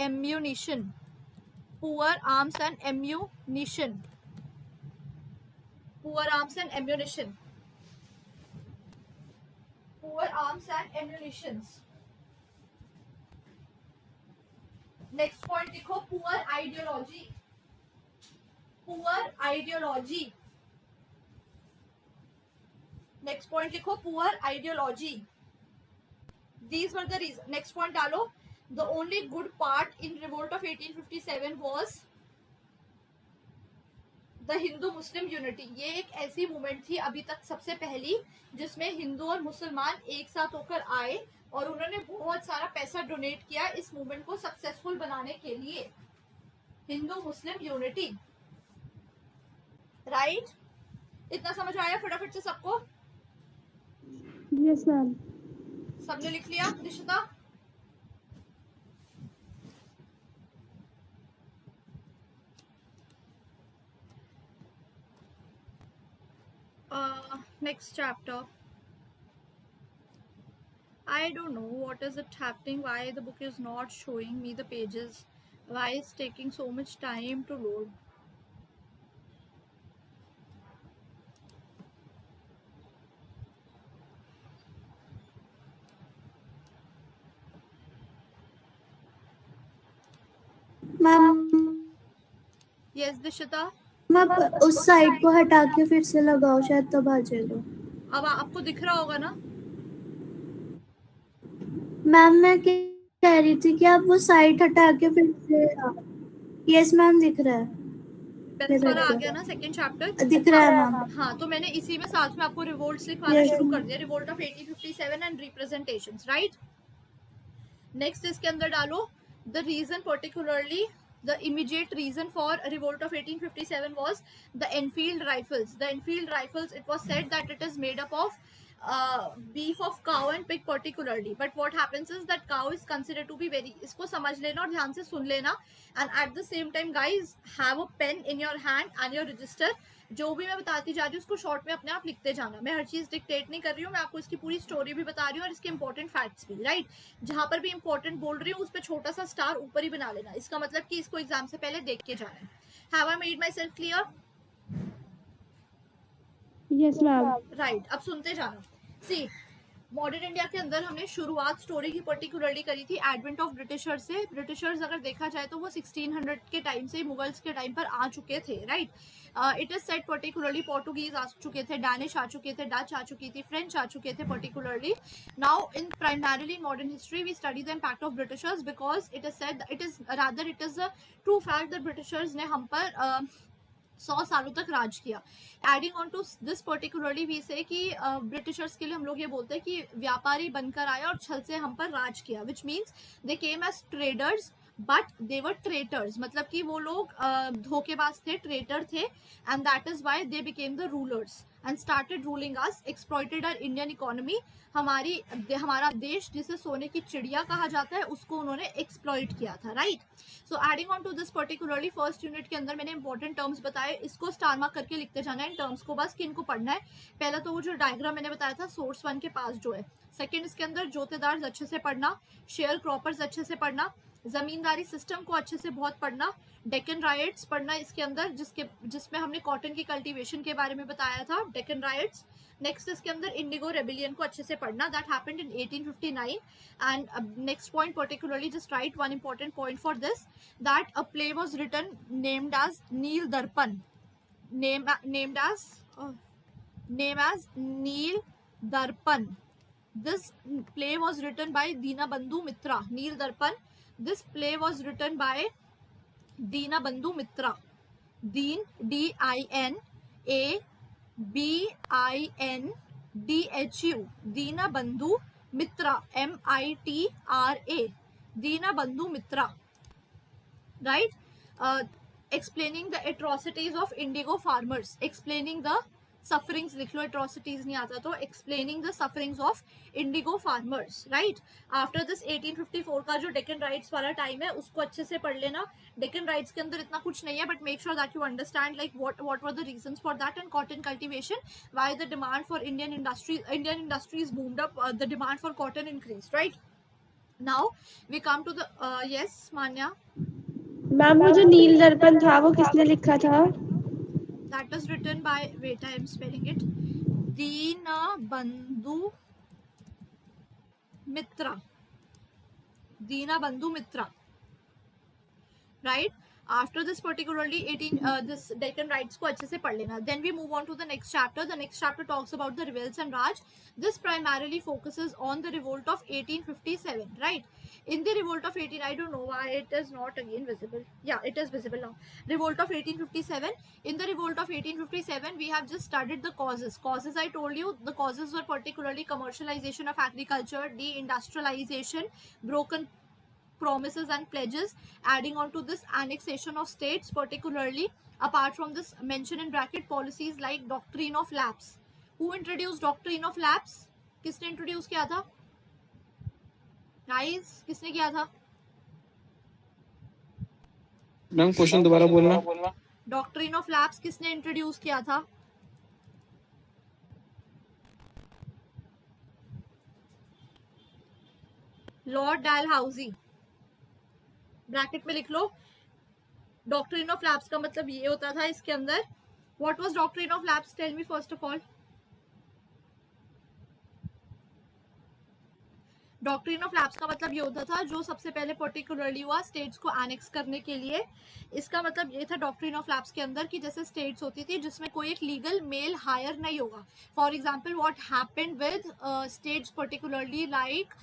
ammunition, poor arms and ammunition, poor arms and ammunition, poor arms and ammunitions। next point लिखो poor ideology, poor ideology। next point लिखो poor ideology। these were the reasons। next point डालो the only good part in revolt of 1857 was the Hindu Muslim unity. ये एक ऐसी movement थी अभी तक सबसे पहली जिसमें हिंदू और मुसलमान एक साथ होकर आए और उन्होंने बहुत सारा पैसा डोनेट किया इस मूवमेंट को सक्सेसफुल बनाने के लिए। Hindu Muslim unity, right? इतना समझ आया फटाफट से सबको? Yes ma'am. सबने लिख लिया? Nishita next chapter. I don't know what is it happening, why the book is not showing me the pages, why it's taking so much time to load. Ma'am yes Dishita, ma'am उस side को हटा के फिर से लगाओ, शायद तब आ जाएगा। अब आपको दिख रहा होगा ना? मैम मैं कह रही थी कि आप वो साइड हटा के फिर से यस मैम दिख रहा है, बेल्स वाला आ गया ना सेकंड चैप्टर? दिख रहा है मैम। हाँ, तो मैंने इसी में साथ में आपको रिवोल्ट्स लिखवाना Yes, शुरू ma'am. कर दिया, revolt of 1857 and representations, right? Next इसके अंदर डालो the reason particularly the immediate reason for revolt of 1857 was the Enfield rifles. The Enfield rifles, it was said that it is made up of beef of cow and pig particularly, but what happens is that cow is considered to be very, इसको समझ लेना और ध्यान से सुन लेना, and at the same time guys have a pen in your hand and your register. जो भी मैं बताती जा रही हूँ उसको शॉर्ट में अपने आप लिखते जाना, मैं हर चीज डिक्टेट नहीं कर रही हूँ, मैं आपको इसकी पूरी स्टोरी भी बता रही हूँ और इसके इंपॉर्टेंट फैक्ट्स भी, राइट? जहां पर भी इंपॉर्टेंट बोल रही हूँ उस पर छोटा सा स्टार ऊपर ही बना लेना, इसका मतलब कि इसको एग्जाम से पहले देख के जाना है। Have I made myself clear? Yes ma'am. Right, अब सुनते जाना। सी, मॉडर्न इंडिया के अंदर हमने शुरुआत स्टोरी की पर्टिकुलरली करी थी एडवेंट ऑफ ब्रिटिशर्स से। ब्रिटिशर्स अगर देखा जाए तो वो 1600 के टाइम से मुगल्स के टाइम पर आ चुके थे, right? It is set particularly Portuguese आ चुके थे, डैनिश आ चुके थे, डच आ चुकी थी, फ्रेंच आ चुके थे particularly. Now in primarily in modern history we study the impact of Britishers because it is said, it is rather it is a true fact that Britishers ने हम पर 100 सालों तक राज किया। Adding on to this particularly we say कि Britishers के लिए हम लोग ये बोलते हैं कि व्यापारी बनकर आए और छल से हम पर राज किया, which means they came as traders but they were traitors, मतलब कि वो लोग धोखेबाज थे, ट्रेटर थे, and that is why they became the rulers and started ruling us, exploited our Indian economy. हमारा देश जिसे सोने की चिड़िया कहा जाता है उसको उन्होंने एक्सप्लॉइट किया था, right? So adding on to this particularly first unit के अंदर मैंने इंपॉर्टेंट टर्म्स बताए, इसको स्टार मार्क करके लिखते जाना है इन टर्म्स को, बस कि इनको पढ़ना है। पहला तो वो जो डायग्राम मैंने बताया था सोर्स 1 के पास जो है, सेकंड इसके अंदर जोतेदार अच्छे से पढ़ना, शेयर क्रॉपर्स अच्छे से पढ़ना, जमींदारी सिस्टम को अच्छे से बहुत पढ़ना, डेक्कन राइट्स पढ़ना इसके अंदर जिसमें हमने कॉटन की कल्टीवेशन के बारे में बताया था, डेक्कन राइट्स। नेक्स्ट इसके अंदर इंडिगो रेबिलियन को अच्छे से पढ़ना, that happened in 1859 and next point particularly just write one important point for this, that a play was written named as Neel Darpan, named as नील दर्पण. This play was written by Dinabandhu Mitra. Neel Darpan. This play was written by Dinabandhu Mitra. Deen, D-I-N-A-B-I-N-D-H-U. Dinabandhu Mitra. M-I-T-R-A. Dinabandhu Mitra. Right? Explaining the atrocities of indigo farmers. Explaining the sufferings, लिख लो, atrocities नहीं आता तो, explaining the sufferings of indigo farmers, right? After this 1854 का जो Deccan rights वाला time है उसको अच्छे से पढ़ लेना। डेक्कन राइट्स के अंदर इतना कुछ नहीं है, but make sure that you understand like what were the reasons for that, and cotton cultivation, why the demand for Indian industries boomed up, the demand for cotton increased, right? Now we come to the yes Manya. Ma'am वो जो नील दर्पण था वो किसने लिखा था? That was written by, wait, I am spelling it, Dinabandhu Mitra. Dinabandhu Mitra, right? After this particularly this Deccan rights को अच्छे से पढ़ लेना. Then we move on to the next chapter. The next chapter talks about the revolts and Raj. This primarily focuses on the revolt of 1857, right? In the revolt of 18, I don't know why it is not again visible. Yeah, it is visible now. Revolt of 1857. In the revolt of 1857, we have just studied the causes. Causes, I told you, the causes were particularly commercialization of agriculture, deindustrialization, broken promises and pledges. Adding on to this, annexation of states, particularly apart from this mention in bracket, policies like doctrine of lapse. Who introduced doctrine of lapse? किसने introduce किया था guys? किसने किया था? Ma'am question दोबारा बोलना। Doctrine of lapse किसने introduce किया था? लॉर्ड डलहौजी। ब्रैकेट में लिख लो, डॉक्ट्रिन ऑफ लैप्स का मतलब ये होता था इसके अंदर। What was doctrine of lapse? Tell me first of all. Doctrine of lapse का मतलब ये होता था जो सबसे पहले पर्टिकुलरली हुआ स्टेट्स को एनेक्स करने के लिए। इसका मतलब ये था डॉक्ट्रिन ऑफ लैप्स के अंदर कि जैसे स्टेट्स होती थी जिसमें कोई एक लीगल मेल हायर नहीं होगा। For example what happened with states particularly like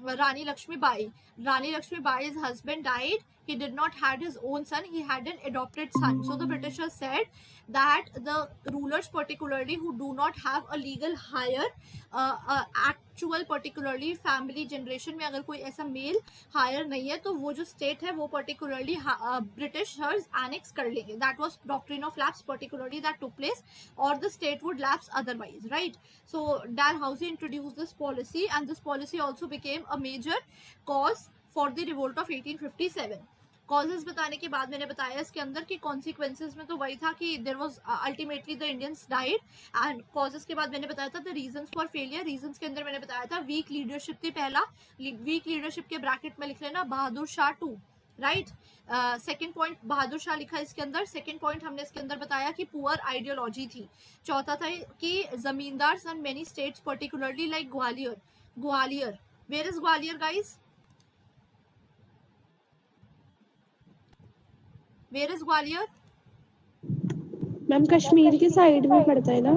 Rani Lakshmi Bai. Rani Lakshmi Bai's husband died. He did not had his own son. He had an adopted son. So the Britishers said that the rulers, particularly who do not have a legal hire, actual particularly family generation में अगर कोई ऐसा mail higher नहीं है तो वो जो state है वो particularly Britishers annex कर लेंगे. That was doctrine of lapse particularly that took place, or the state would lapse otherwise, right? So Dalhousie introduced this policy, and this policy also became a major cause for the revolt of 1857. Causes बताने के बाद मैंने बताया इसके अंदर कि consequences में तो वही था कि there was ultimately the Indians died, and causes के बाद मैंने बताया था the reasons for failure. Reasons के अंदर मैंने बताया था वीक लीडरशिप थी पहला, वीक लीडरशिप के ब्रैकेट में लिख लेना Bahadur Shah 2, right. Second point Bahadur Shah लिखा इसके अंदर. सेकेंड पॉइंट हमने इसके अंदर बताया कि पुअर आइडियोलॉजी थी. चौथा था कि जमींदार सन many states particularly like Gwalior. Gwalior, where is Gwalior guys? Where is Gwalior? Ma'am Kashmir के साइड में पड़ता है ना?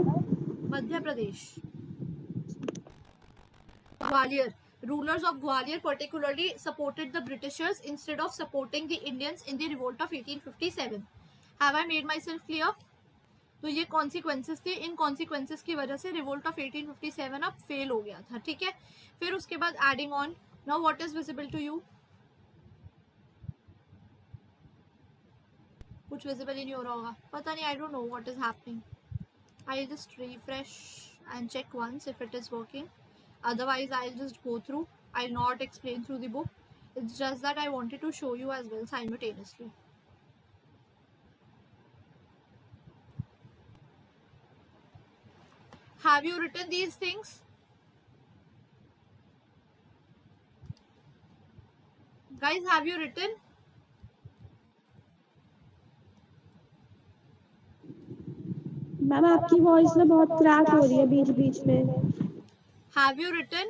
Madhya Pradesh. Gwalior. Rulers of Gwalior particularly supported the Britishers instead of supporting the Indians in the revolt of 1857. Have I made myself clear? तो ये consequences थे. इन consequences की वजह से revolt of 1857 अब fail हो गया था, ठीक है. फिर उसके बाद adding on, now what is visible to you? कुछ visible ही नहीं हो रहा होगा, पता नहीं, I don't know what is happening. I'll just refresh and check once if it is working. Otherwise I'll just go through. I'll not explain through the book. It's just that I wanted to show you as well simultaneously. Have you written these things? Guys, have you written? Ma'am आपकी voice ना बहुत crack हो रही है बीच बीच में. Have you written?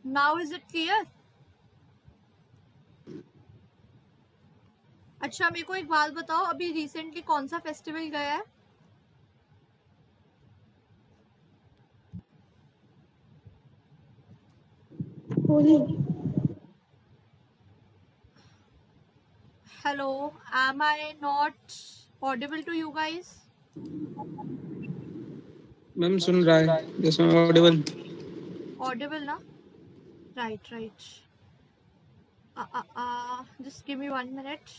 Now is it clear? अच्छा मेरे को एक बात बताओ, अभी रिसेंटली कौन सा फेस्टिवल गया है? Holi. Hello, am I not audible to you guys? Ma'am सुन रहा है. Yes ma'am, audible. Audible ना? Right. Just give me 1 minute.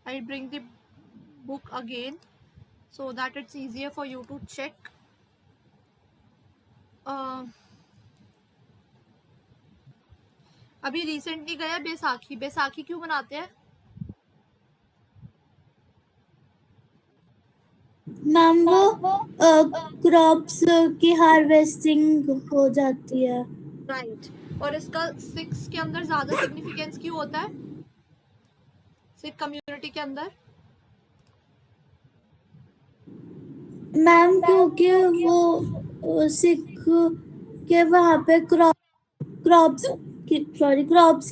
I'll bring the book again so that it's easier for you to check. अभी recently गया बैसाखी. बैसाखी क्यों मनाते हैं? Ma'am वो क्रॉप्स की हार्वेस्टिंग हो जाती है. राइट. और इसका सिक्स के अंदर ज्यादा सिग्निफिकेंस क्यों होता है सिख कम्युनिटी के अंदर? मैम क्योंकि वो सिख के वहाँ पे क्रॉप्स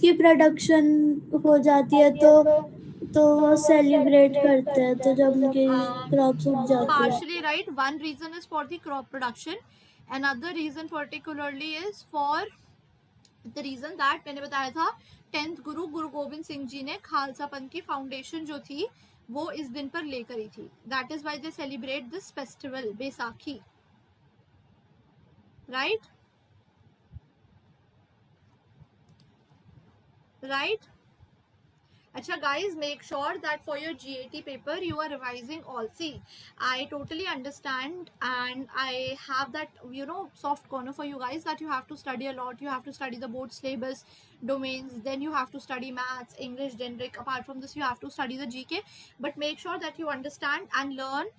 की प्रोडक्शन हो जाती है तो वो सेलिब्रेट करते हैं तो जब उनकी क्रॉप्स उग जाती है. Partially right. One reason is for the crop production. Another reason particularly is for the reason that मैंने बताया था 10th गुरु गोविंद सिंह जी ने खालसा पंथ की फाउंडेशन जो थी वो इस दिन पर ले करी थी. That is why they celebrate this festival, Baisakhi. Right? Right? अच्छा guys, make sure that for your GAT paper you are revising all. See, I totally understand and I have that soft corner for you guys that you have to study a lot. You have to study the board syllabus, domains, then you have to study maths, English, generic. Apart from this you have to study the GK, but make sure that you understand and learn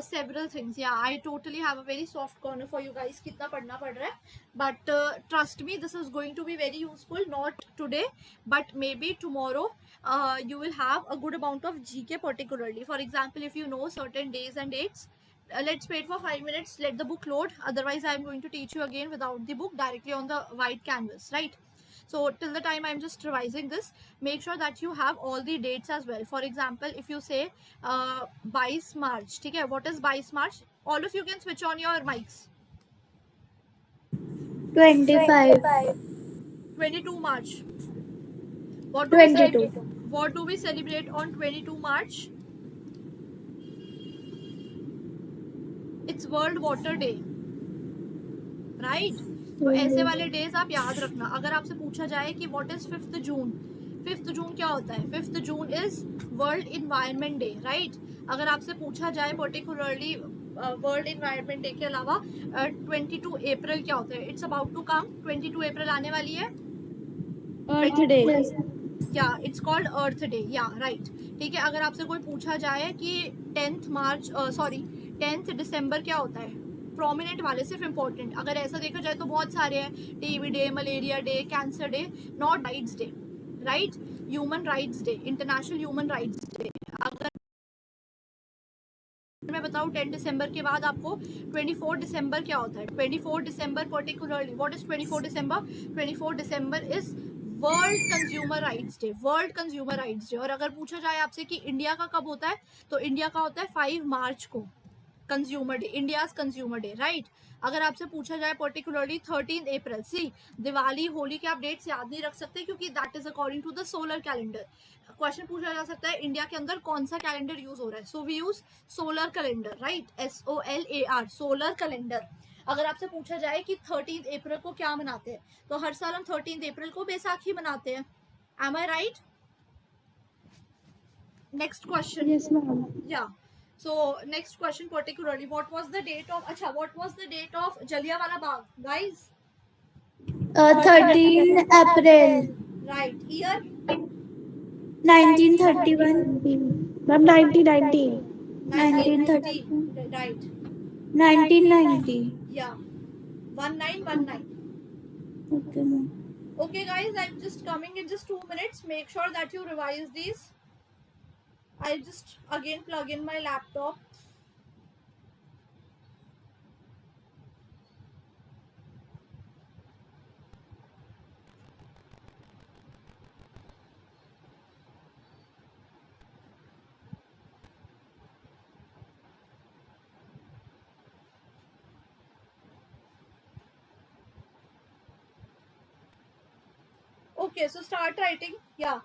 several things. Yeah, I totally have a very soft corner for you guys. कितना पढ़ना पड़ रहा है, but trust me, this is going to be very useful. Not today, but maybe tomorrow. You will have a good amount of GK particularly. For example, if you know certain days and dates, let's wait for 5 minutes, let the book load, otherwise I'm going to teach you again without the book directly on the white canvas, right? So till the time I'm just revising this, make sure that you have all the dates as well. For example, if you say 22 March, okay, what is 22 March? All of you can switch on your mics. 25. 22 March. What do we 22. what do we celebrate on 22 March? It's World Water Day, right? तो ऐसे वाले days आप याद रखना. अगर आपसे पूछा जाए कि what is 5th June, 5th जून क्या होता है? 5th June is world environment day, right? अगर आपसे पूछा जाए पर्टिकुलरली वर्ल्ड इन्वायरमेंट डे के अलावा 22 अप्रैल क्या होता है? इट्स अबाउट टू कम, 22 अप्रैल आने वाली है. अर्थ डे. या इट्स कॉल्ड अर्थ डे, या राइट. ठीक है. अगर आपसे कोई पूछा जाए कि 10th दिसंबर क्या होता है? प्रोमिनेंट वाले, सिर्फ इम्पोर्टेंट. अगर ऐसा देखा जाए तो बहुत सारे हैं. TB day, malaria day, cancer day, not rights day, right? Human rights day, international human rights day. अगर मैं बताऊँ 10 दिसंबर के बाद आपको 24 दिसंबर क्या होता है? 24 December particularly, what is 24 December? 24 December is world consumer rights day, world consumer rights day. और अगर पूछा जाए आपसे कि इंडिया का कब होता है, तो इंडिया का होता है 5 मार्च को, consumer day, India's consumer day, right? अगर आपसे पूछा जाए पर्टिकुलरली 13 अप्रैल, सी दिवाली, होली के आप डेट्स याद नहीं रख सकते क्योंकि that is according to the solar calendar. Question पूछा जा सकता है इंडिया के अंदर कौन सा कैलेंडर यूज हो रहा है, so we use solar calendar, right? SOLAR, solar calendar. अगर आपसे पूछा जाए कि 13 अप्रैल को क्या मनाते हैं, तो हर साल हम 13 अप्रैल को बैसाखी मनाते हैं. Am I right? Next question. Yes, ma'am. Yeah. So next question particularly, what was the date of Jallianwala Bagh, guys? 13 April Right. Year? 1931. Ma'am, 1919. 1990. Right. 1990. Yeah. 1919. Okay, ma'am. Okay, guys, I'm just coming in just 2 minutes. Make sure that you revise these. I'll just again plug in my laptop. Okay, so start writing. Yeah.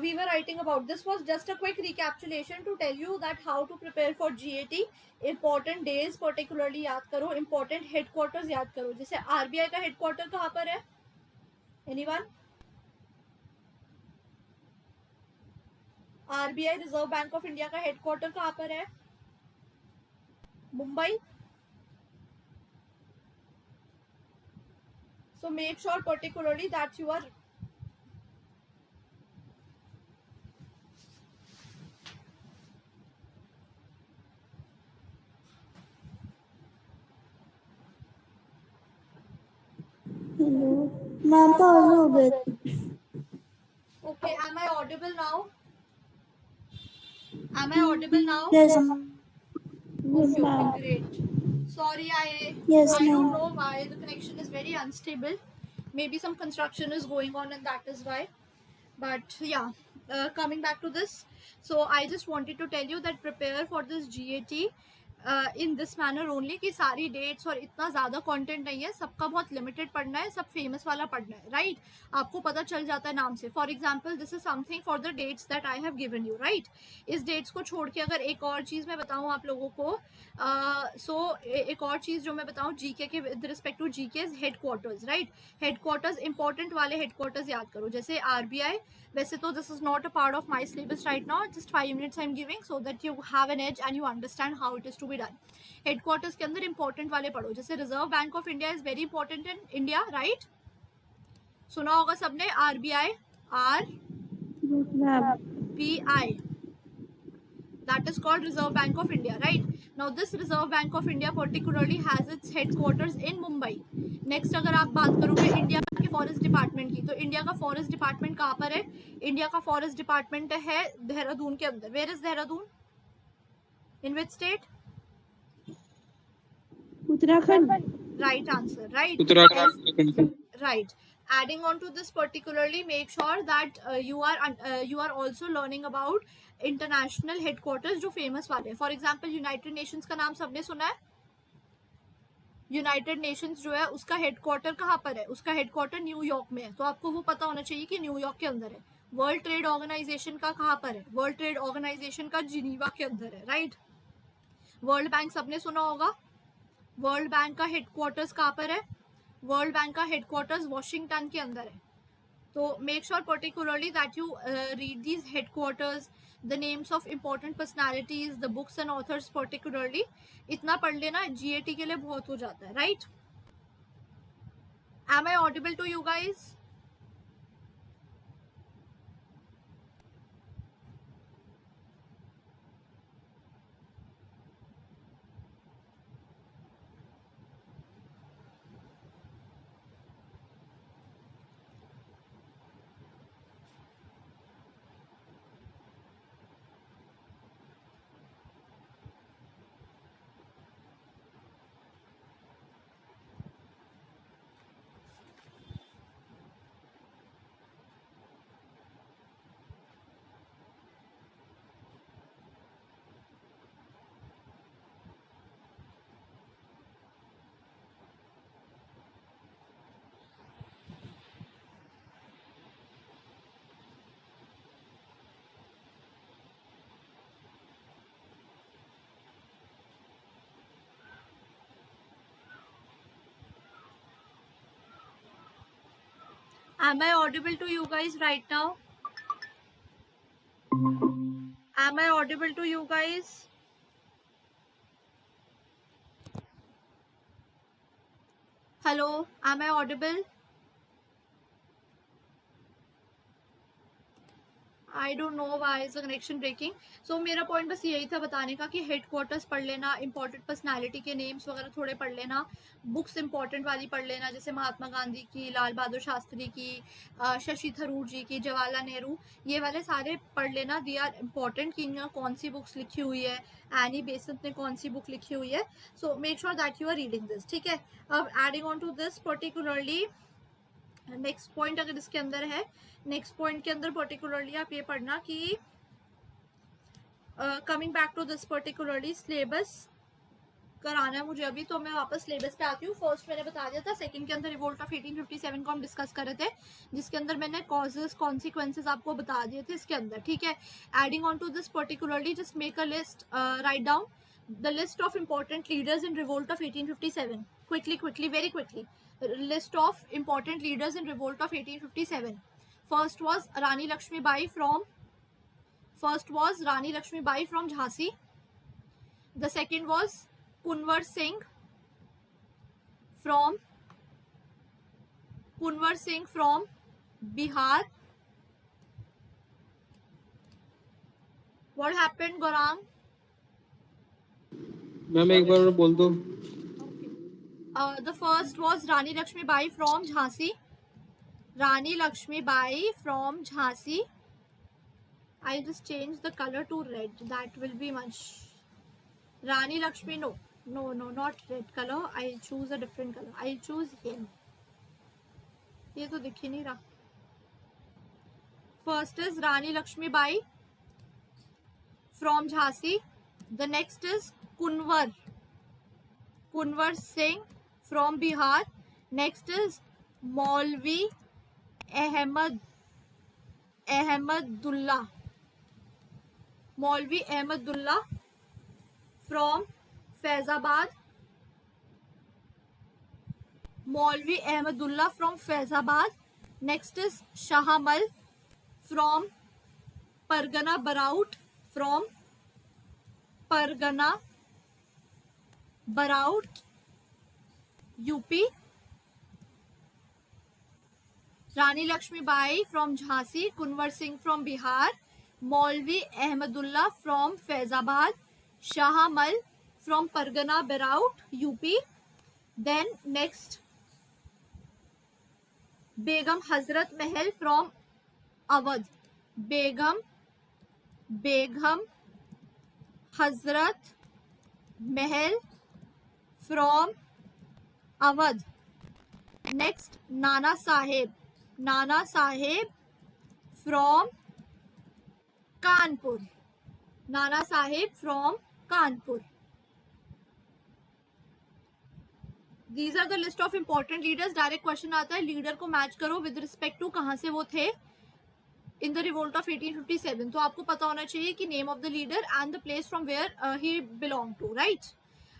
We were writing about, this was just a quick recapitulation to tell you that how to prepare for GAT. Important days particularly याद करो, important headquarters याद करो. जैसे RBI का headquarter कहाँ पर है? Anyone? RBI, Reserve Bank of India का headquarter कहाँ पर है? Mumbai. So make sure particularly that you are Hello. Ma'am, pause हो गए. okay. Am I audible now? Am I audible now? Yes. Yes, Okay, ma'am. great. Sorry, Yes, I don't ma'am. know why the connection is very unstable. Maybe some construction is going on and that is why. But yeah, coming back to this. So I just wanted to tell you that prepare for this GAT in this manner only कि सारी dates और इतना ज़्यादा content नहीं है, सबका बहुत limited पढ़ना है, सब फेमस वाला पढ़ना है, राइट? आपको पता चल जाता है नाम से. For example this is something for the dates that I have given you, right? इस डेट्स को छोड़ के अगर एक और चीज़ मैं बताऊँ आप लोगों को, एक और चीज़ जो मैं बताऊँ जीके के with respect to GK headquarters, right? Headquarters important वाले हेडक्वार्टर्स याद करो. जैसे RBI, वैसे तो this is not a part of my syllabus right now, just 5 minutes I am giving so that you have an edge and you understand how it is to be done. Headquarters के अंदर important वाले पढ़ो. जैसे Reserve Bank of India is very important in India, right? सुना होगा सबने RBI, Yes, ma'am. RBI, that is called Reserve Bank of India, right? Now this Reserve Bank of India particularly has its headquarters in Mumbai. Next अगर आप बात करोगे India के forest department की, तो इंडिया का फॉरेस्ट डिपार्टमेंट कहाँ पर है? इंडिया का फॉरेस्ट डिपार्टमेंट है देहरादून के अंदर. Where is Dehradun? In which state? Uttarakhand. Right answer. Right. Uttarakhand. Right. Adding on to this particularly, make sure that you are also learning about international headquarters जो famous वाले. For example, United Nations का नाम सबने सुना है. यूनाइटेड नेशंस जो है उसका हेडक्वार्टर कहाँ पर है? उसका हेडक्वार्टर न्यूयॉर्क में है, तो आपको वो पता होना चाहिए कि न्यूयॉर्क के अंदर है. वर्ल्ड ट्रेड ऑर्गेनाइजेशन का कहाँ पर है? वर्ल्ड ट्रेड ऑर्गेनाइजेशन का जिनीवा के अंदर है. राइट. वर्ल्ड बैंक सबने सुना होगा. वर्ल्ड बैंक का हेडक्वार्टर्स कहाँ पर है? वर्ल्ड बैंक का हेडक्वार्टर्स वॉशिंगटन के अंदर है. तो make sure particularly that you read these headquarters, the names of important personalities, the books and authors particularly. इतना पढ़ लेना जीएटी के लिए बहुत हो जाता है. Right. Am I audible to you guys? Am I audible to you guys right now? Am I audible to you guys? Hello, am I audible? I don't know why is the connection breaking. So मेरा point बस यही था बताने का कि headquarters पढ़ लेना, important personality के नेम्स वगैरह थोड़े पढ़ लेना, बुक्स इंपॉर्टेंट वाली पढ़ लेना, जैसे महात्मा गांधी की, लाल बहादुर शास्त्री की, शशि थरूर जी की, जवाहरलाल नेहरू, ये वाले सारे पढ़ लेना. दे आर इंपॉर्टेंट कि इन्होंने कौन सी बुक्स लिखी हुई है, एनी बेसेंट ने कौन सी बुक लिखी हुई है. So make sure that you are reading this. ठीक है. अब adding on to this particularly next point अगर इसके अंदर है, नेक्स्ट पॉइंट के अंदर पर्टिकुलरली आप ये पढ़ना कि coming back to this particularly syllabus कराना है मुझे अभी, तो मैं वापस सिलेबस पे आती हूँ. फर्स्ट मैंने बता दिया था, सेकंड के अंदर रिवोल्ट ऑफ 1857 को हम डिस्कस कर रहे थे, जिसके अंदर मैंने कॉजेस कॉन्सिक्वेंसेस आपको बता दिए थे इसके अंदर. ठीक है. Adding on to this particularly just make a list, write down the list of important leaders in revolt of 1857. Quickly very quickly. List of important leaders in revolt of 1857. First was Rani Lakshmibai from Jhansi. The second was Kunwar Singh from Bihar. What happened, Gaurang? Ma'am एक बार बोल दो. The first was Rani Lakshmibai from Jhansi. I'll just change the color to red. That will be much. Rani Lakshmi, no, not red color. I'll choose a different color. I'll choose yellow. ये तो दिख ही नहीं रहा. First is Rani Lakshmibai from Jhansi. The next is Kunwar Singh from Bihar. Next is Maulvi Ahmadullah from Faizabad. Next is Shahamal from Pargana Baraut, UP. Rani Lakshmibai from Jhansi, Kunwar Singh from Bihar, Maulvi Ahmadullah from Faizabad, Shahamal from Pargana Baraut, UP. Then next, Begum Hazrat Mahal from Awadh. Begum Hazrat Mahal from Awadh. Next Nana Sahib from Kanpur, Nana Sahib from Kanpur. These are the list of important leaders. Direct question आता है, leader को match करो with respect to कहां से वो थे in the revolt of 1857। तो आपको पता होना चाहिए कि name of the leader and the place from where he belong to, right.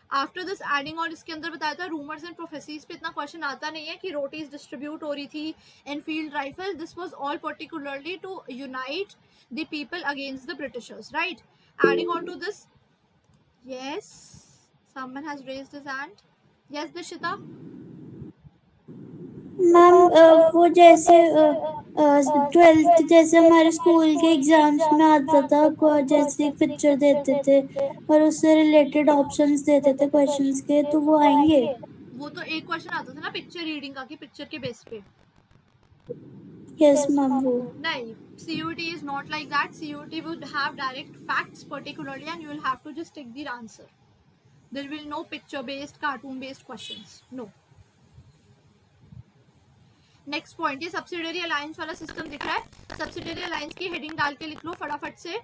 After this adding on, इसके अंदर बताया था रूमर्स एंड प्रोफेसीज पे इतना क्वेश्चन आता नहीं है कि रोटीज डिस्ट्रीब्यूट हो रही थी, Enfield rifle, this was all particularly to unite the people against the Britishers, right. Adding on to this, yes someone has raised his hand, yes Dishita. Ma'am वो जैसे 12th जैसे हमारे स्कूल के एग्जाम्स में आता था, जैसे एक पिक्चर देते थे और उससे रिलेटेड ऑप्शंस देते थे क्वेश्चंस के, तो वो आएंगे? वो तो एक क्वेश्चन आता था ना पिक्चर रीडिंग का कि पिक्चर के बेस पे। Yes ma'am. वो नहीं, CUT is not like that. CUT would have direct facts particularly and you will have to just take the answer. There will no picture based, cartoon based questions. No. Next point, ये subsidiary alliance वाला system दिख रहा है। Subsidiary alliance की heading डाल के लिख लो फटाफट से।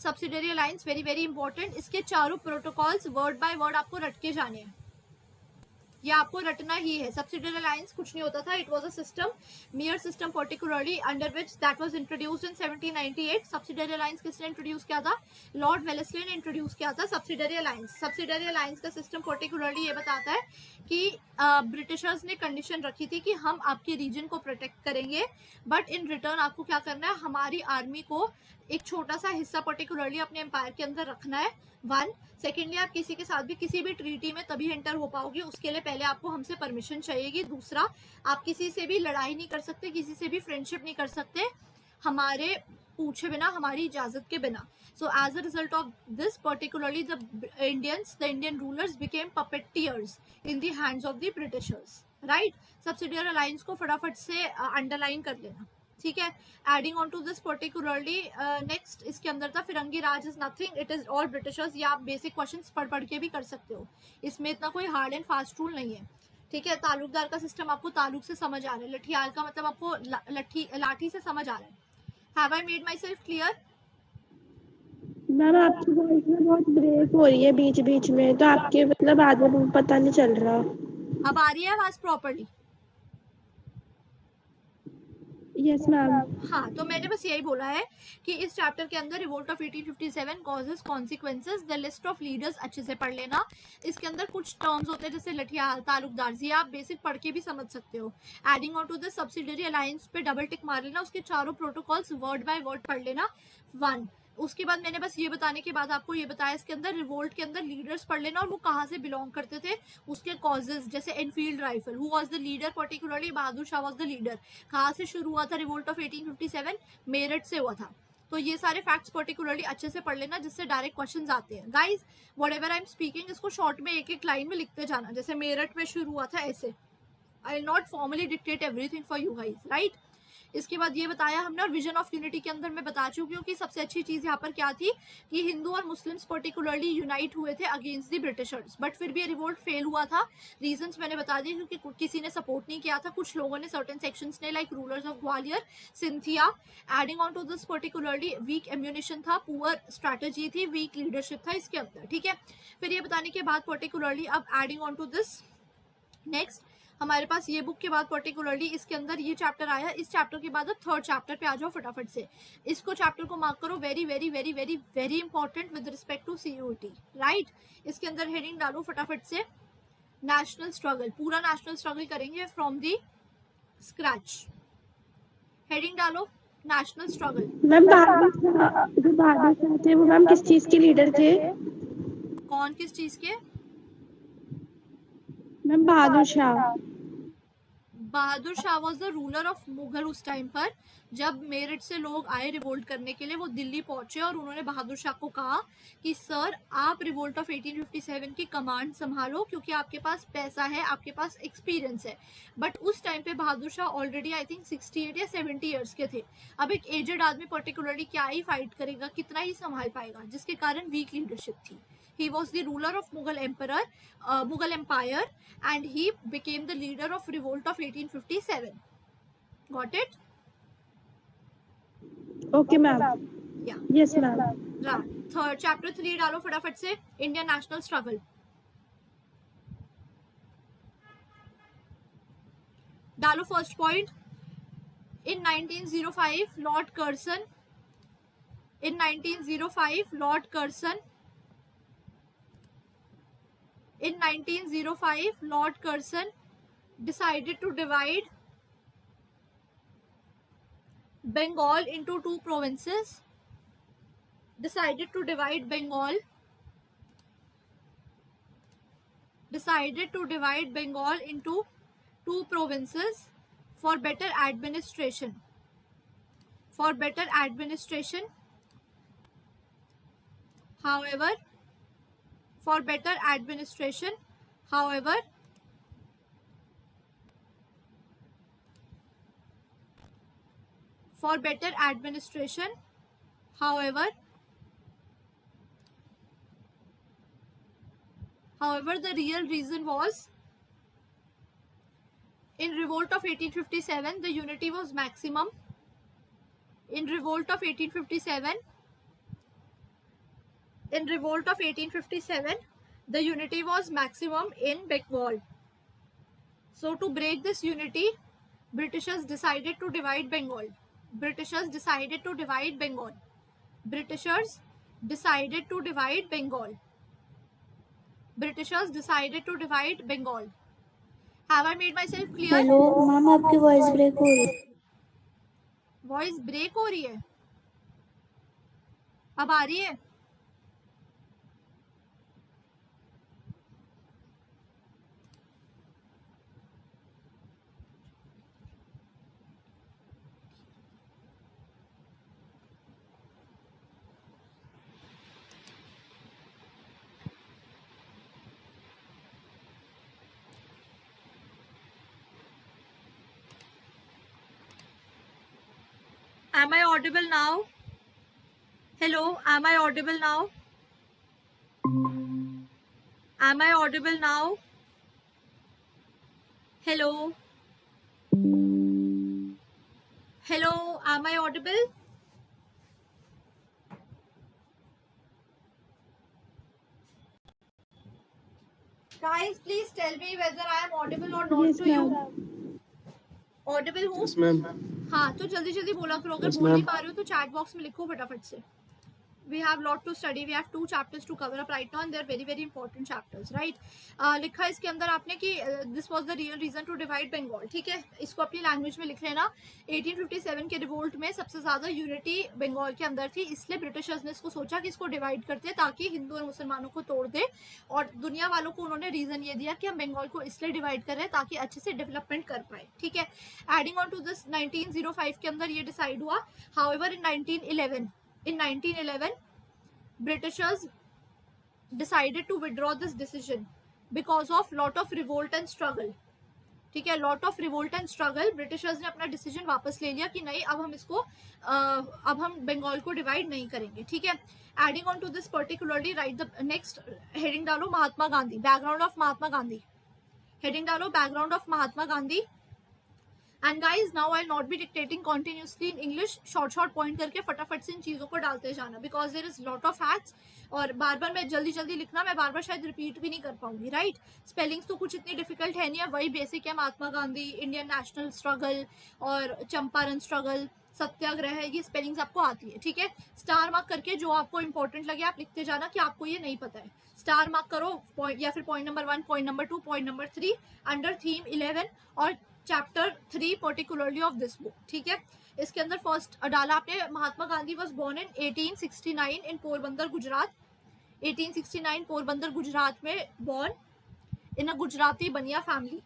Subsidiary alliance very very important. इसके चारों प्रोटोकॉल्स वर्ड बाय वर्ड आपको रट के जाने हैं, ये आपको रटना ही है। सब्सिडरी अलायंस कुछ नहीं होता था, it was a system, मियर system particularly under which that was introduced in 1798। Subsidiary alliance किसने इंट्रोड्यूस किया था? लॉर्ड वेलेस्ली ने इंट्रोड्यूस किया था सब्सिडरी अलायंस। सब्सिडरी अलायंस का सिस्टम पर्टिकुलरली ये बताता है कि ब्रिटिशर्स ने कंडीशन रखी थी कि हम आपके रीजन को प्रोटेक्ट करेंगे, बट इन रिटर्न आपको क्या करना है, हमारी आर्मी को एक छोटा सा हिस्सा पर्टिकुलरली अपने एम्पायर के अंदर रखना है। वन, सेकेंडली आप किसी के साथ भी किसी भी ट्रीटी में तभी एंटर हो पाओगे, उसके लिए पहले आपको हमसे परमिशन चाहिएगी। दूसरा, आप किसी से भी लड़ाई नहीं कर सकते, किसी से भी फ्रेंडशिप नहीं कर सकते हमारे पूछे बिना, हमारी इजाजत के बिना। So as a result of this, particularly the Indian rulers became puppeteers in the hands of the Britishers, right? Subsidiary alliance को फटाफट से अंडरलाइन कर लेना, ठीक है। Adding on to this particularly next इसके अंदर था फिरंगी Raj is nothing, it is all Britishers. ये आप बेसिक क्वेश्चंस पढ़ के भी कर सकते हो, इसमें इतना कोई हार्ड एंड फास्ट रूल नहीं है, ठीक है। तालुकदार का सिस्टम आपको तालुक से समझ आ रहा है, लठियाल का मतलब आपको लाठी से समझ आ रहा है। Have I made myself clear? Ma'am आपकी वॉइस में बहुत ब्रेक हो रही है बीच बीच में, तो आपके मतलब आगे पता नहीं चल रहा। अब आ रही है आवाज प्रॉपर्ली? Yes ma'am. हाँ, तो मैंने बस यही बोला है कि इस चैप्टर के अंदर revolt of 1857 causes consequences the list of leaders अच्छे से पढ़ लेना। इसके अंदर कुछ टर्म्स होते हैं जैसे लठियाल, तालुकदार, ये आप बेसिक पढ़ के भी समझ सकते हो। Adding on to this subsidiary alliance पे डबल टिक मार लेना, उसके चारों प्रोटोकॉल्स वर्ड बाय वर्ड पढ़ लेना। वन, उसके बाद मैंने बस ये बताने के बाद आपको ये बताया इसके अंदर रिवोल्ट के अंदर लीडर्स पढ़ लेना और वो कहाँ से बिलोंग करते थे, उसके कॉजेज, जैसे Enfield rifle, who was the leader, particularly Bahadur Shah was the leader. कहाँ से शुरू हुआ था रिवोल्ट ऑफ 1857? मेरठ से हुआ था। तो ये सारे फैक्ट्स पर्टिकुलरली अच्छे से पढ़ लेना जिससे डायरेक्ट क्वेश्चंस आते हैं। Guys whatever I am speaking इसको शॉर्ट में एक एक लाइन में लिखते जाना, जैसे मेरठ में शुरू हुआ था ऐसे। I will not formally dictate everything for you guys, right. इसके बाद ये बताया हमने, और विजन ऑफ यूनिटी के अंदर मैं बता चुकी हूँ कि सबसे अच्छी चीज यहाँ पर क्या थी कि हिंदू और मुस्लिम्स पर्टिकुलरली यूनाइट हुए थे अगेंस्ट द ब्रिटिशर्स, बट फिर भी ये रिवोल्ट फेल हुआ था। रीजंस मैंने बता दिए, क्योंकि किसी ने सपोर्ट नहीं किया था, कुछ लोगों ने, सर्टेन सेक्शंस ने, like rulers of Gwalior, Scindia. Adding on to this particularly weak ammunition था, पुअर स्ट्रैटेजी थी, वीक लीडरशिप था इसके अंदर, ठीक है। फिर ये बताने के बाद पर्टिकुलरली अब adding on to this next हमारे पास ये बुक के बाद पर्टिकुलरली इसके अंदर ये चैप्टर आया। इस चैप्टर के बाद अब थर्ड चैप्टर पे आ जाओ फटाफट से। इसको चैप्टर को मार्क करो, very very very very very important with respect to CUT, right. इसके अंदर हेडिंग डालो फटाफट से, नेशनल स्ट्रगल, पूरा नेशनल स्ट्रगल करेंगे फ्रॉम दी स्क्रैच। हेडिंग डालो national struggle. Ma'am Bahadur Shah थे वो मैम किस चीज के लीडर थे? कौन किस चीज के? Ma'am Bahadur Shah. Bahadur Shah was the ruler of Mughal. उस टाइम पर जब मेरठ से लोग आए रिवोल्ट करने के लिए, वो दिल्ली पहुंचे और उन्होंने बहादुर शाह को कहा कि सर आप रिवोल्ट ऑफ 1857 की कमांड संभालो, क्योंकि आपके पास पैसा है, आपके पास एक्सपीरियंस है। बट उस टाइम पे Bahadur Shah already I think 68 या 70 ईयर्स के थे। अब एक एजेड आदमी पर्टिकुलरली क्या ही फाइट करेगा, कितना ही संभाल पाएगा, जिसके कारण वीक लीडरशिप थी। He was the ruler of Mughal Empire, and he became the leader of revolt of 1857. Got it? Okay, ma'am. Yeah. Yes, ma'am. Right. Third, chapter 3 डालो फटाफट से. Indian national struggle. डालो first point. In 1905, Lord Curzon. In 1905, Lord Curzon. In 1905, Lord Curzon decided to divide Bengal into two provinces. Decided to divide Bengal into two provinces for better administration. For better administration. However, for better administration, however, for better administration, however, the real reason was, in revolt of 1857, the unity was maximum. In revolt of 1857, the unity was maximum in Bengal. So to break this unity, Britishers decided to divide Bengal. Britishers decided to divide Bengal. Britishers decided to divide Bengal. Britishers decided to divide Bengal. Have I made myself clear? Hello ma'am, आपकी voice break हो रही है. Voice break हो रही है? अब आ रही है? Am I audible now? Hello, am I audible now? Am I audible now? Hello? Hello, am I audible? Guys, please tell me whether I am audible or not Yes, to you. ma'am. Audible हूँ? Yes, ma'am. हाँ, तो जल्दी जल्दी बोला करो. अगर Yes, बोल नहीं ma'am. पा रहे हो तो चैट बॉक्स में लिखो फटाफट से. We have lot to study. We have 2 chapters to cover up right now, and they're very very important chapters, right? लिखा है इसके अंदर आपने कि this was the real reason to divide Bengal. ठीक है, इसको अपनी लैंग्वेज में लिख लेना. 1857 के रिवोल्ट में सबसे ज्यादा यूनिटी बंगाल के अंदर थी, इसलिए ब्रिटिशर्स ने इसको सोचा कि इसको डिवाइड करते हैं ताकि हिंदू और मुसलमानों को तोड़ दे. और दुनिया वालों को उन्होंने रीजन ये दिया कि हम बंगाल को इसलिए डिवाइड कर रहे हैं ताकि अच्छे से डेवलपमेंट कर पाए. ठीक है, एडिंग ऑन टू दिस 1905 के अंदर ये डिसाइड हुआ. However in 1911 Britishers decided to withdraw this decision because of lot of revolt and struggle. ठीक है, lot of revolt and struggle. Britishers ने अपना decision वापस ले लिया कि नहीं, अब हम इसको अब हम बंगाल को डिवाइड नहीं करेंगे. ठीक है, adding on to this particularly write the next heading डालो Mahatma Gandhi. background of Mahatma Gandhi. heading डालो background of Mahatma Gandhi. And guys, now I'll not be dictating continuously in English. Short point करके फटाफट से इन चीज़ों को डालते जाना, because there is lot of facts. और बार बार मैं जल्दी जल्दी लिखना, मैं बार बार शायद रिपीट भी नहीं कर पाऊंगी. राइट, स्पेलिंग्स तो कुछ इतनी डिफिकल्ट है नहीं है, वही बेसिक है. Mahatma Gandhi, Indian national struggle और चंपारण स्ट्रगल, सत्याग्रह, ये स्पेलिंग्स आपको आती है. ठीक है, स्टार मार्क करके जो आपको इंपॉर्टेंट लगे आप लिखते जाना कि आपको ये नहीं पता है. स्टार मार्क करो पॉइंट, या फिर point number 1, point number 2, point number 3 under theme 11 और chapter 3 particularly of this book. ठीक है, इसके अंदर फर्स्ट डाला आपने Mahatma Gandhi was born in 1869 in Porbandar Gujarat. 1869 Porbandar Gujarat में born in a Gujarati bania family.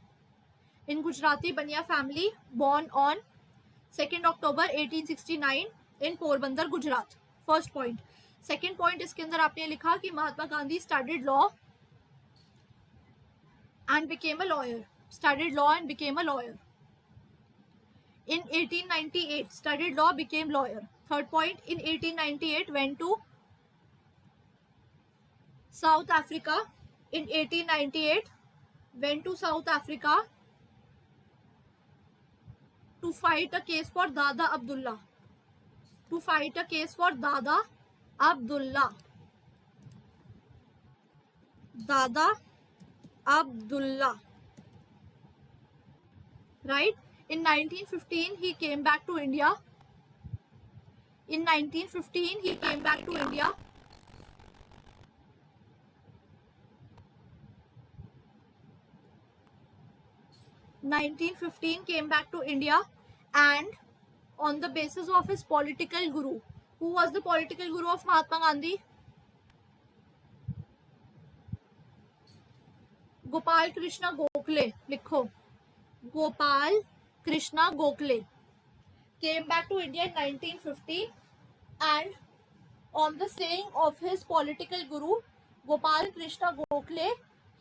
In Gujarati bania family, born on 2 October 1869 in Porbandar Gujarat. First point. Second point इसके अंदर आपने लिखा कि Mahatma Gandhi studied law and became a lawyer. Studied law and became a lawyer. In 1898, studied law, became lawyer. Third point, in 1898 went to South Africa in 1898, went to South Africa to fight a case for Dada Abdullah. To fight a case for Dada Abdullah. Dada Abdullah. Right? In 1915, he came back to India. In 1915, he came back to India. Came back to India, and on the basis of his political guru. Who was the political guru of Mahatma Gandhi? Gopal Krishna Gokhale. लिखो, Gopal Krishna Gokhale came back to India in 1915, and on the saying of his political guru Gopal Krishna Gokhale,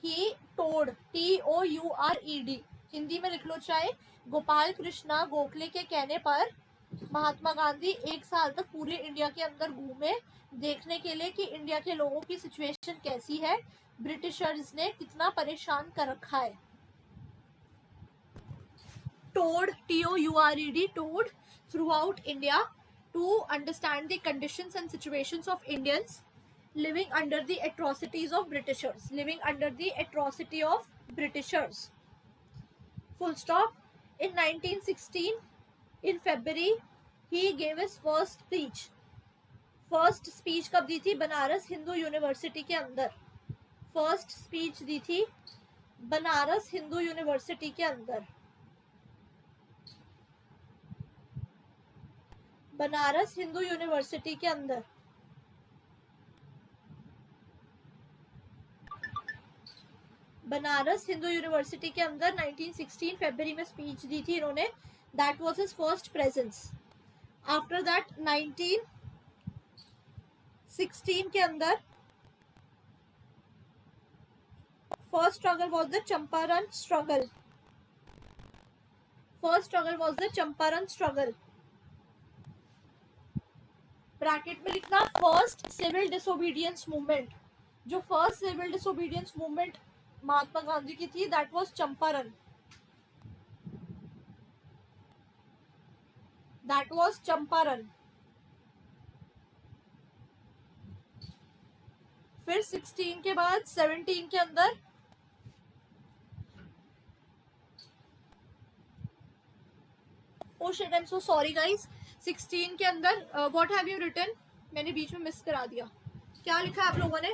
he told, TOURED, Hindi में लिख लो चाहे, गोपाल कृष्णा गोखले के कहने पर महात्मा गांधी 1 साल तक पूरे इंडिया के अंदर घूमे, देखने के लिए कि इंडिया के लोगों की सिचुएशन कैसी है, ब्रिटिशर्स ने कितना परेशान कर रखा है. Toured, TOURED, toured throughout India to understand the conditions and situations of Indians living under the atrocities of Britishers. Living under the atrocity of Britishers. Full stop. In 1916, in February, he gave his first speech. First speech कब दी थी? Banaras Hindu university के अंदर. First speech दी थी Banaras Hindu university के अंदर. Banaras Hindu university के अंदर. Banaras Hindu university के अंदर 1916 फरवरी में स्पीच दी थी इन्होंने. That was his first presence. After that 1916 के अंदर first struggle was the Champaran struggle. First struggle was the Champaran struggle. Bracket में लिखना फर्स्ट सिविल डिसोबीडियंस मूवमेंट. जो first civil disobedience movement Mahatma Gandhi की थी, that was Champaran. That was Champaran. फिर 16 के बाद 17 के अंदर oh shit, I am so sorry guys. 16 के अंदर व्हाट हैव यू रिटन? मैंने बीच में मिस करा दिया. क्या लिखा है आप लोगों ने?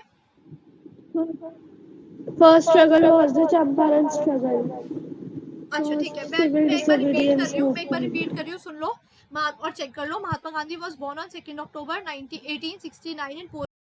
First struggle was the Champaran struggle. अच्छा ठीक है, मैं एक बार रिपीट कर रही हूँ, सुन लो और चेक कर लो. Mahatma Gandhi was born on 2 October 1869 in